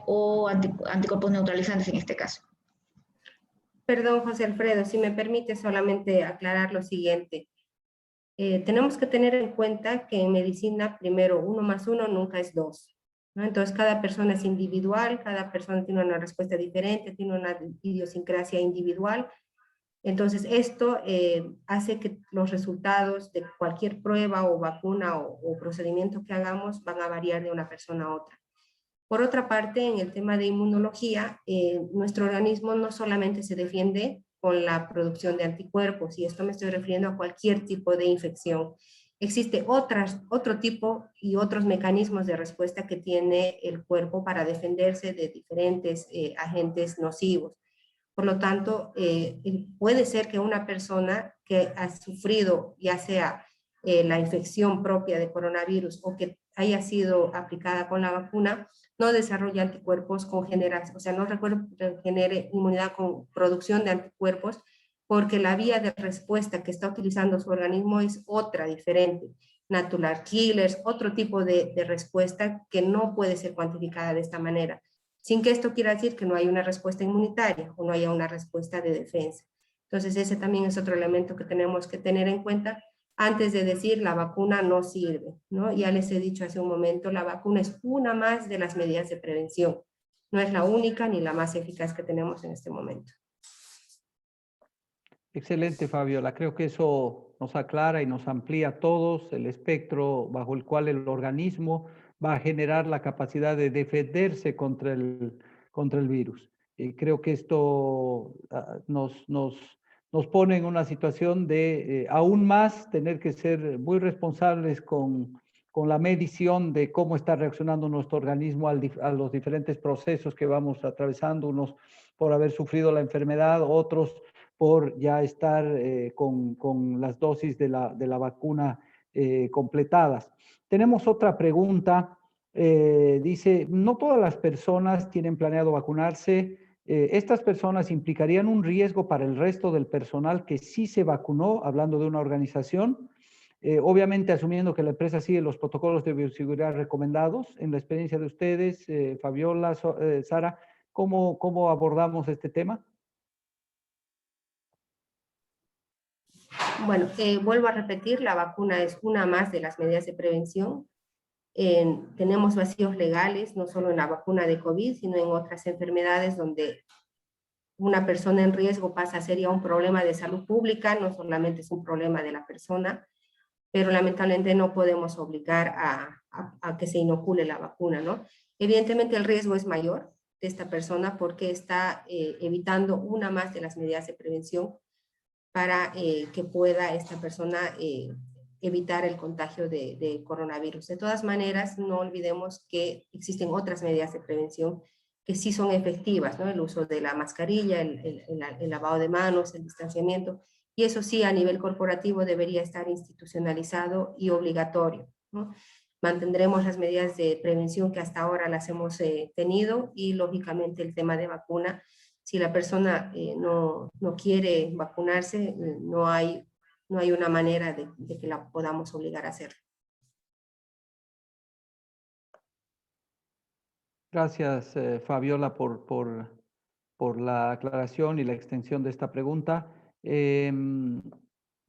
o anticuerpos neutralizantes en este caso. Perdón, José Alfredo, si me permite solamente aclarar lo siguiente. Tenemos que tener en cuenta que en medicina, primero, 1 más 1 nunca es 2, ¿no? Entonces, cada persona es individual, cada persona tiene una respuesta diferente, tiene una idiosincrasia individual. Entonces, esto hace que los resultados de cualquier prueba o vacuna o procedimiento que hagamos van a variar de una persona a otra. Por otra parte, en el tema de inmunología, nuestro organismo no solamente se defiende con la producción de anticuerpos, y esto me estoy refiriendo a cualquier tipo de infección. Existe otro tipo y otros mecanismos de respuesta que tiene el cuerpo para defenderse de diferentes agentes nocivos. Por lo tanto, puede ser que una persona que ha sufrido ya sea la infección propia de coronavirus o que haya sido aplicada con la vacuna, no desarrolle anticuerpos con generación, o sea, no genere inmunidad con producción de anticuerpos, porque la vía de respuesta que está utilizando su organismo es otra, diferente. Natural killers, otro tipo de respuesta que no puede ser cuantificada de esta manera, sin que esto quiera decir que no hay una respuesta inmunitaria o no haya una respuesta de defensa. Entonces, ese también es otro elemento que tenemos que tener en cuenta antes de decir la vacuna no sirve, ¿no? Ya les he dicho hace un momento, la vacuna es una más de las medidas de prevención. No es la única ni la más eficaz que tenemos en este momento. Excelente, Fabiola. Creo que eso nos aclara y nos amplía a todos el espectro bajo el cual el organismo va a generar la capacidad de defenderse contra el virus. Y creo que esto nos pone en una situación de aún más tener que ser muy responsables con la medición de cómo está reaccionando nuestro organismo a los diferentes procesos que vamos atravesando, unos por haber sufrido la enfermedad, otros por ya estar con las dosis de la vacuna completadas. Tenemos otra pregunta. Dice, no todas las personas tienen planeado vacunarse. ¿Estas personas implicarían un riesgo para el resto del personal que sí se vacunó, hablando de una organización? Obviamente asumiendo que la empresa sigue los protocolos de bioseguridad recomendados. En la experiencia de ustedes, Fabiola, Sara, ¿cómo abordamos este tema? Bueno, vuelvo a repetir, la vacuna es una más de las medidas de prevención. Tenemos vacíos legales, no solo en la vacuna de COVID, sino en otras enfermedades donde una persona en riesgo pasa a ser ya un problema de salud pública, no solamente es un problema de la persona, pero lamentablemente no podemos obligar a que se inocule la vacuna, ¿no? Evidentemente el riesgo es mayor de esta persona porque está evitando una más de las medidas de prevención para que pueda esta persona evitar el contagio de coronavirus. De todas maneras, no olvidemos que existen otras medidas de prevención que sí son efectivas, ¿no? El uso de la mascarilla, el lavado de manos, el distanciamiento, y eso sí a nivel corporativo debería estar institucionalizado y obligatorio, ¿no? Mantendremos las medidas de prevención que hasta ahora las hemos tenido y lógicamente el tema de vacuna. Si la persona no quiere vacunarse, no hay una manera de que la podamos obligar a hacerlo. Gracias, Fabiola, por la aclaración y la extensión de esta pregunta.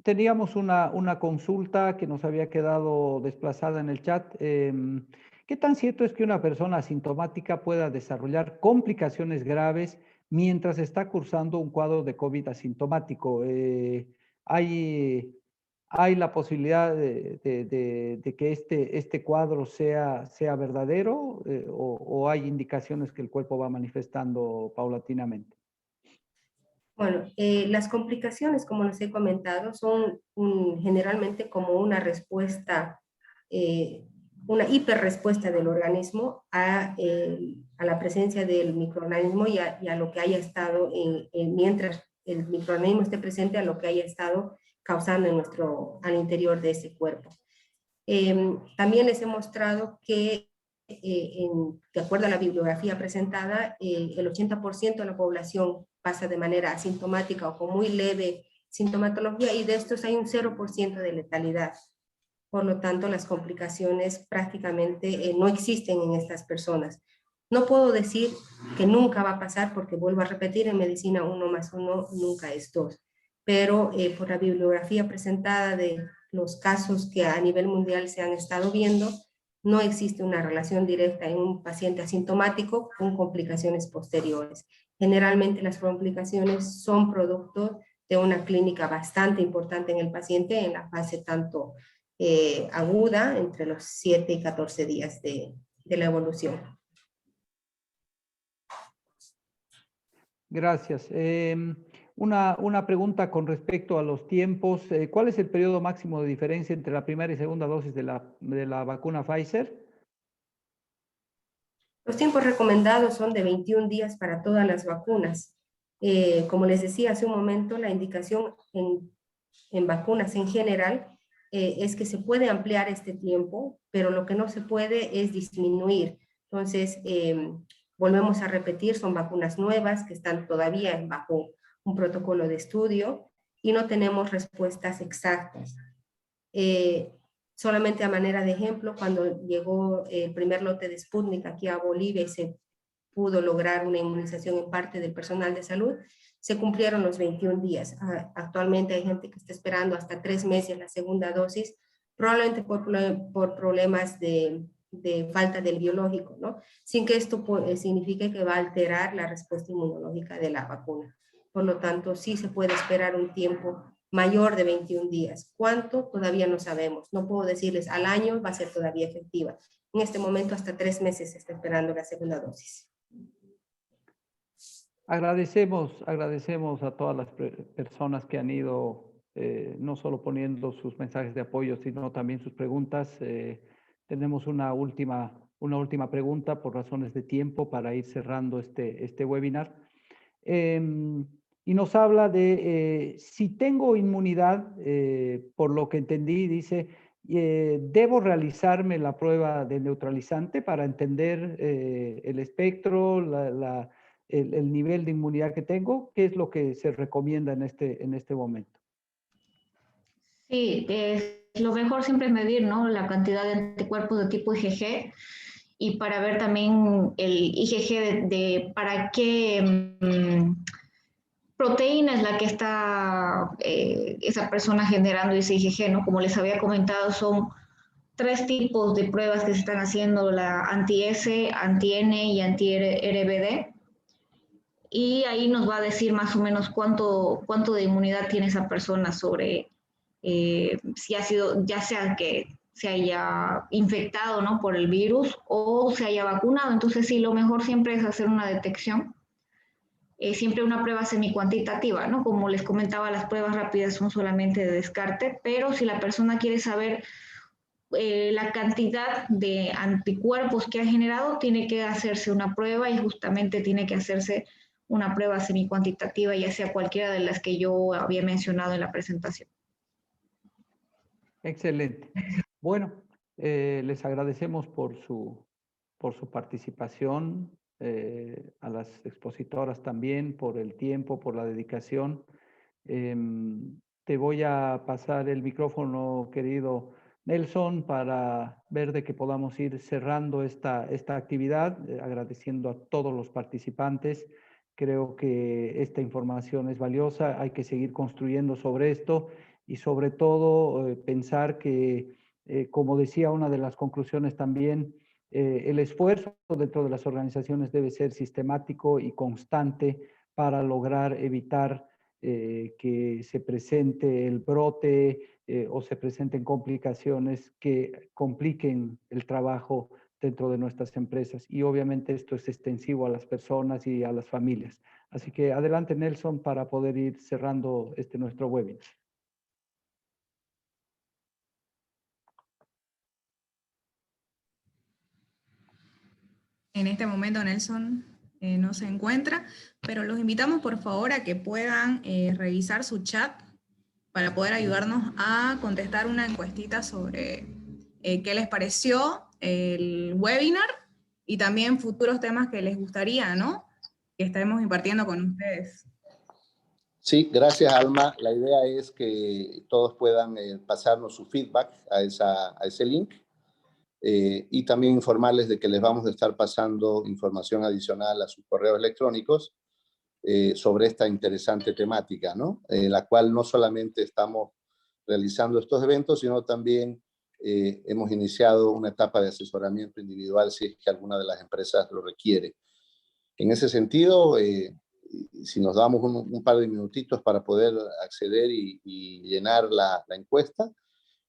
Teníamos una consulta que nos había quedado desplazada en el chat. ¿Qué tan cierto es que una persona asintomática pueda desarrollar complicaciones graves mientras está cursando un cuadro de COVID asintomático? ¿Hay la posibilidad de que este cuadro sea verdadero o hay indicaciones que el cuerpo va manifestando paulatinamente? Bueno, las complicaciones, como les he comentado, son generalmente como una respuesta, una hiperrespuesta del organismo a la presencia del microorganismo y a lo que haya estado, mientras el microorganismo esté presente, a lo que haya estado causando al interior de ese cuerpo. También les he mostrado que, de acuerdo a la bibliografía presentada, el 80% de la población pasa de manera asintomática o con muy leve sintomatología y de estos hay un 0% de letalidad. Por lo tanto, las complicaciones prácticamente no existen en estas personas. No puedo decir que nunca va a pasar porque vuelvo a repetir, en medicina 1 más 1 nunca es 2. Pero por la bibliografía presentada de los casos que a nivel mundial se han estado viendo, no existe una relación directa en un paciente asintomático con complicaciones posteriores. Generalmente las complicaciones son producto de una clínica bastante importante en el paciente en la fase tanto aguda, entre los 7 y 14 días de la evolución. Gracias. Una pregunta con respecto a los tiempos. ¿Cuál es el periodo máximo de diferencia entre la primera y segunda dosis de la vacuna Pfizer? Los tiempos recomendados son de 21 días para todas las vacunas. Como les decía hace un momento, la indicación en vacunas en general es que se puede ampliar este tiempo, pero lo que no se puede es disminuir. Entonces, volvemos a repetir, son vacunas nuevas que están todavía bajo un protocolo de estudio y no tenemos respuestas exactas. Solamente a manera de ejemplo, cuando llegó el primer lote de Sputnik aquí a Bolivia y se pudo lograr una inmunización en parte del personal de salud, se cumplieron los 21 días. Actualmente hay gente que está esperando hasta 3 meses la segunda dosis, probablemente por problemas de falta del biológico, ¿no? Sin que esto signifique que va a alterar la respuesta inmunológica de la vacuna. Por lo tanto, sí se puede esperar un tiempo mayor de 21 días. ¿Cuánto? Todavía no sabemos. No puedo decirles al año va a ser todavía efectiva. En este momento hasta 3 meses se está esperando la segunda dosis. Agradecemos a todas las personas que han ido no solo poniendo sus mensajes de apoyo, sino también sus preguntas. Tenemos una última pregunta por razones de tiempo para ir cerrando este webinar. Y nos habla de si tengo inmunidad, por lo que entendí, dice, ¿debo realizarme la prueba de neutralizante para entender el espectro, el nivel de inmunidad que tengo? ¿Qué es lo que se recomienda en este momento? Sí, lo mejor siempre es medir, ¿no?, la cantidad de anticuerpos de tipo IgG y para ver también el IgG de para qué proteína es la que está esa persona generando ese IgG, ¿no? Como les había comentado, son 3 tipos de pruebas que se están haciendo, la anti-S, anti-N y anti-RBD. Y ahí nos va a decir más o menos cuánto de inmunidad tiene esa persona sobre si ha sido, ya sea que se haya infectado, ¿no?, por el virus o se haya vacunado. Entonces, sí, lo mejor siempre es hacer una detección. Siempre una prueba semi-cuantitativa, ¿no? Como les comentaba, las pruebas rápidas son solamente de descarte, pero si la persona quiere saber la cantidad de anticuerpos que ha generado, tiene que hacerse una prueba y justamente tiene que hacerse una prueba semi-cuantitativa, ya sea cualquiera de las que yo había mencionado en la presentación. Excelente. Bueno, les agradecemos por su participación, a las expositoras también, por el tiempo, por la dedicación. Te voy a pasar el micrófono, querido Nelson, para ver de que podamos ir cerrando esta actividad, agradeciendo a todos los participantes. Creo que esta información es valiosa, hay que seguir construyendo sobre esto y sobre todo pensar que, como decía una de las conclusiones también, el esfuerzo dentro de las organizaciones debe ser sistemático y constante para lograr evitar que se presente el brote o se presenten complicaciones que compliquen el trabajo dentro de nuestras empresas. Y obviamente esto es extensivo a las personas y a las familias. Así que adelante, Nelson, para poder ir cerrando nuestro webinar. En este momento Nelson no se encuentra, pero los invitamos por favor a que puedan revisar su chat para poder ayudarnos a contestar una encuestita sobre qué les pareció el webinar y también futuros temas que les gustaría, ¿no?, que estaremos impartiendo con ustedes. Sí, gracias, Alma. La idea es que todos puedan pasarnos su feedback a ese link. Y también informarles de que les vamos a estar pasando información adicional a sus correos electrónicos sobre esta interesante temática, ¿no? La cual no solamente estamos realizando estos eventos, sino también hemos iniciado una etapa de asesoramiento individual si es que alguna de las empresas lo requiere. En ese sentido, si nos damos un par de minutitos para poder acceder y llenar la encuesta,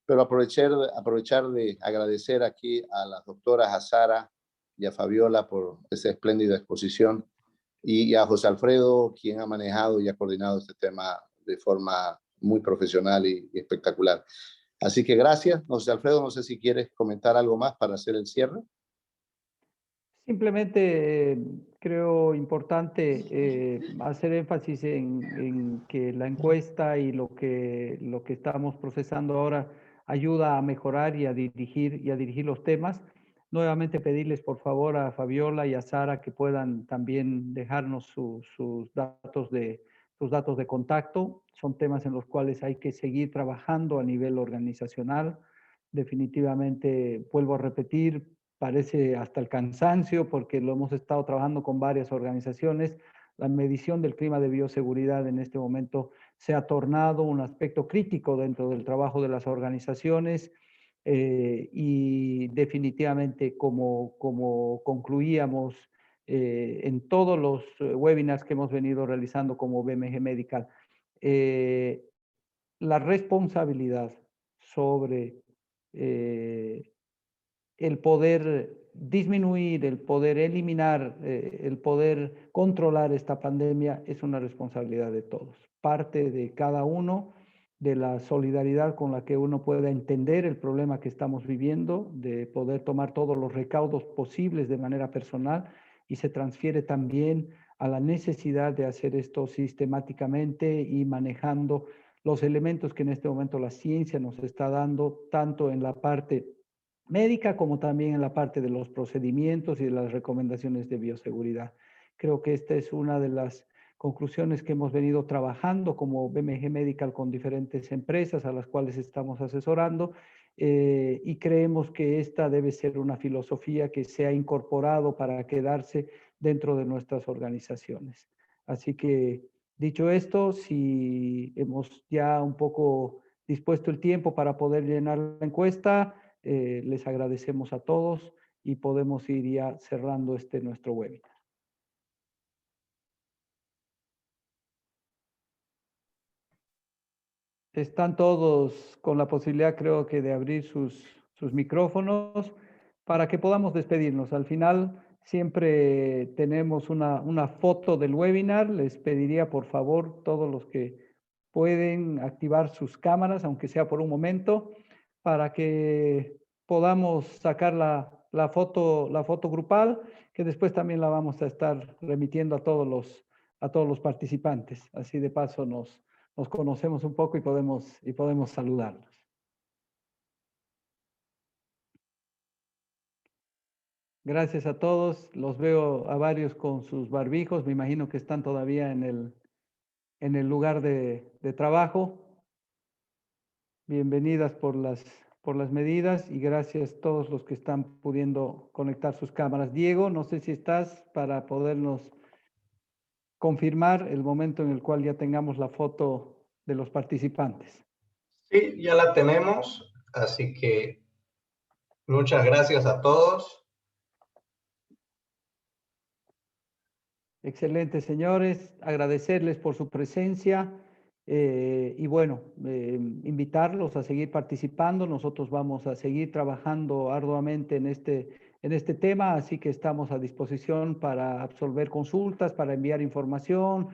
pero aprovechar de agradecer aquí a las doctoras, a Sara y a Fabiola por esa espléndida exposición y a José Alfredo, quien ha manejado y ha coordinado este tema de forma muy profesional y espectacular. Así que gracias. José Alfredo, no sé si quieres comentar algo más para hacer el cierre. Simplemente creo importante hacer énfasis en que la encuesta y lo que estamos procesando ahora ayuda a mejorar y a dirigir los temas. Nuevamente pedirles por favor a Fabiola y a Sara que puedan también dejarnos sus datos de contacto. Son temas en los cuales hay que seguir trabajando a nivel organizacional. Definitivamente, vuelvo a repetir, parece hasta el cansancio porque lo hemos estado trabajando con varias organizaciones. La medición del clima de bioseguridad en este momento se ha tornado un aspecto crítico dentro del trabajo de las organizaciones y definitivamente como concluíamos en todos los webinars que hemos venido realizando como BMG Medical, la responsabilidad sobre el poder disminuir, el poder eliminar, el poder controlar esta pandemia es una responsabilidad de todos. Parte de cada uno, de la solidaridad con la que uno pueda entender el problema que estamos viviendo, de poder tomar todos los recaudos posibles de manera personal y se transfiere también a la necesidad de hacer esto sistemáticamente y manejando los elementos que en este momento la ciencia nos está dando, tanto en la parte médica como también en la parte de los procedimientos y de las recomendaciones de bioseguridad. Creo que esta es una de las conclusiones que hemos venido trabajando como BMG Medical con diferentes empresas a las cuales estamos asesorando y creemos que esta debe ser una filosofía que se ha incorporado para quedarse dentro de nuestras organizaciones. Así que, dicho esto, si hemos ya un poco dispuesto el tiempo para poder llenar la encuesta, les agradecemos a todos y podemos ir ya cerrando nuestro webinar. Están todos con la posibilidad, creo que, de abrir sus sus micrófonos para que podamos despedirnos. Al final siempre tenemos una foto del webinar. Les pediría por favor todos los que pueden activar sus cámaras, aunque sea por un momento, para que podamos sacar la foto grupal, que después también la vamos a estar remitiendo a todos los participantes. Así de paso nos conocemos un poco y podemos saludarlos. Gracias a todos. Los veo a varios con sus barbijos. Me imagino que están todavía en el lugar de trabajo. Bienvenidas por las medidas y gracias a todos los que están pudiendo conectar sus cámaras. Diego, no sé si estás para podernos confirmar el momento en el cual ya tengamos la foto de los participantes. Sí, ya la tenemos, así que muchas gracias a todos. Excelente, señores. Agradecerles por su presencia y bueno, invitarlos a seguir participando. Nosotros vamos a seguir trabajando arduamente en este tema, así que estamos a disposición para absolver consultas, para enviar información,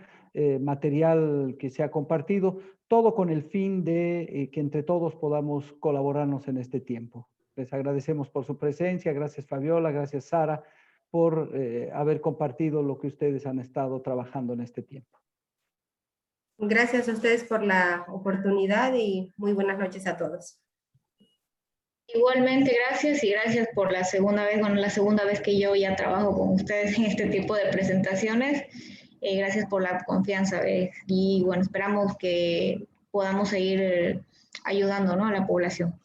material que se ha compartido, todo con el fin de que entre todos podamos colaborarnos en este tiempo. Les agradecemos por su presencia. Gracias, Fabiola. Gracias, Sara, por haber compartido lo que ustedes han estado trabajando en este tiempo. Gracias a ustedes por la oportunidad y muy buenas noches a todos. Igualmente, gracias y gracias por la segunda vez que yo ya trabajo con ustedes en este tipo de presentaciones. Gracias por la confianza y bueno, esperamos que podamos seguir ayudando, ¿no?, a la población.